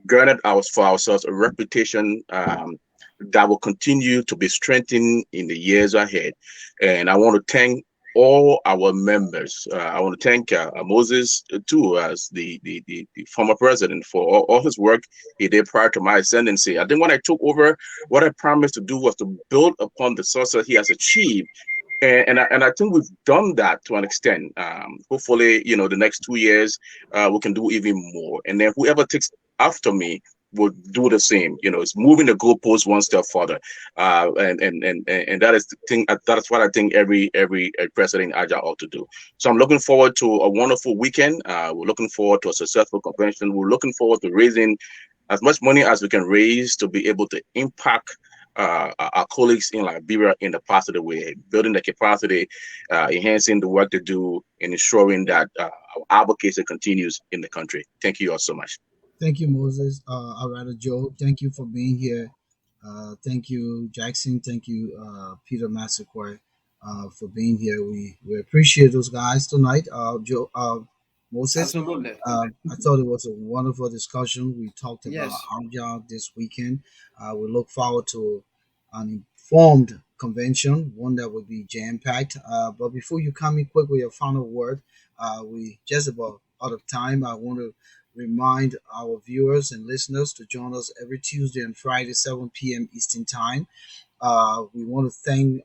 garnered for ourselves a reputation that will continue to be strengthened in the years ahead. And I want to thank all our members. I want to thank Moses too, as the former president, for all his work he did prior to my ascendancy. I think when I took over, what I promised to do was to build upon the success he has achieved. And I think we've done that to an extent. Hopefully, the next 2 years we can do even more. And then whoever takes after me will do the same. It's moving the goalpost one step further. And that is the thing. That is what I think every president ALJA ought to do. So I'm looking forward to a wonderful weekend. We're looking forward to a successful convention. We're looking forward to raising as much money as we can raise to be able to impact our colleagues in Liberia in a positive way, building the capacity, enhancing the work they do, and ensuring that our advocacy continues in the country. Thank you all so much. Thank you, Moses. Alright, Joe. Thank you for being here. Thank you, Jackson. Thank you, Peter Massaquoi, for being here. We appreciate those guys tonight. Joe, Moses. Absolutely. I thought it was a wonderful discussion. We talked about Yes. ALJA this weekend. We look forward to an informed convention, one that will be jam packed. But before you come in quick with your final word, we just about out of time. I want to remind our viewers and listeners to join us every Tuesday and Friday, 7 p.m. Eastern Time. We want to thank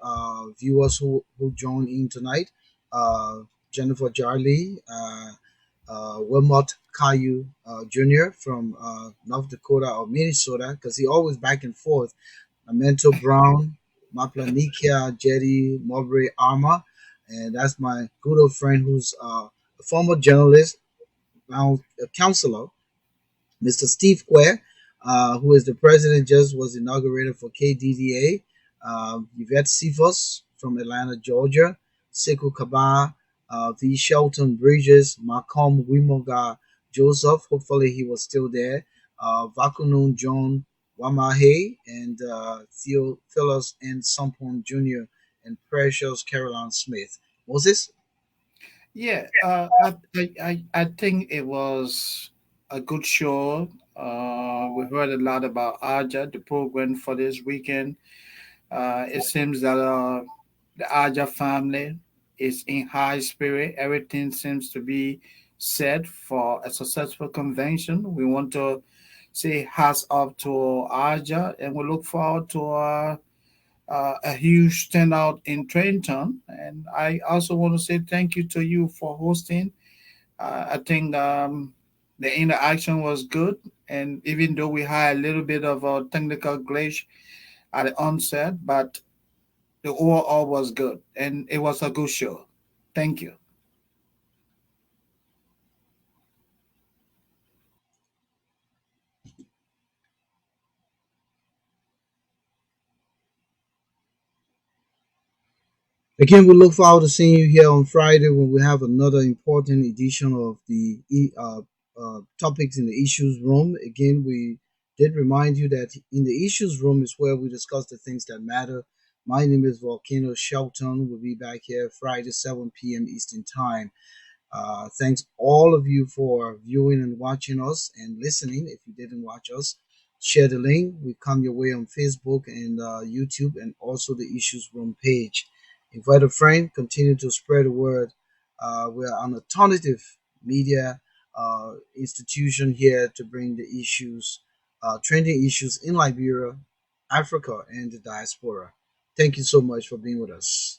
viewers who joined in tonight. Jennifer Jarley, Wilmot Caillou Jr. from North Dakota or Minnesota, because he always back and forth. Amento Brown, Maplanikia Jetty Mowbray Arma, and that's my good old friend who's a former journalist, now a counselor, Mr. Steve Quare, who is the president, just was inaugurated for KDDA. Yvette Sifos from Atlanta, Georgia. Sekou Kaba, V. Shelton Bridges, Malcolm Wimoga Joseph. Hopefully he was still there. Vakunun John Wamahe and Theo Phyllis and Sampon Jr. and Precious Caroline Smith. Moses? Yeah, I think it was a good show. We heard a lot about ALJA, the program for this weekend. It seems that the ALJA family is in high spirit. Everything seems to be set for a successful convention. We want to say hats off to ALJA, and we look forward to a huge turnout in Trenton. And I also want to say thank you to you for hosting. I think the interaction was good, and even though we had a little bit of a technical glitch at the onset, but the overall was good, and it was a good show. Thank you. Again, we look forward to seeing you here on Friday when we have another important edition of the topics in the issues room. Again, we did remind you that in the issues room is where we discuss the things that matter. My name is Volcano Shelton. We'll be back here Friday, 7 p.m. Eastern Time. Thanks all of you for viewing and watching us and listening. If you didn't watch us, share the link. We come your way on Facebook and YouTube, and also the Issues Room page. Invite a friend. Continue to spread the word. We're an alternative media institution here to bring the issues, trending issues in Liberia, Africa, and the diaspora. Thank you so much for being with us.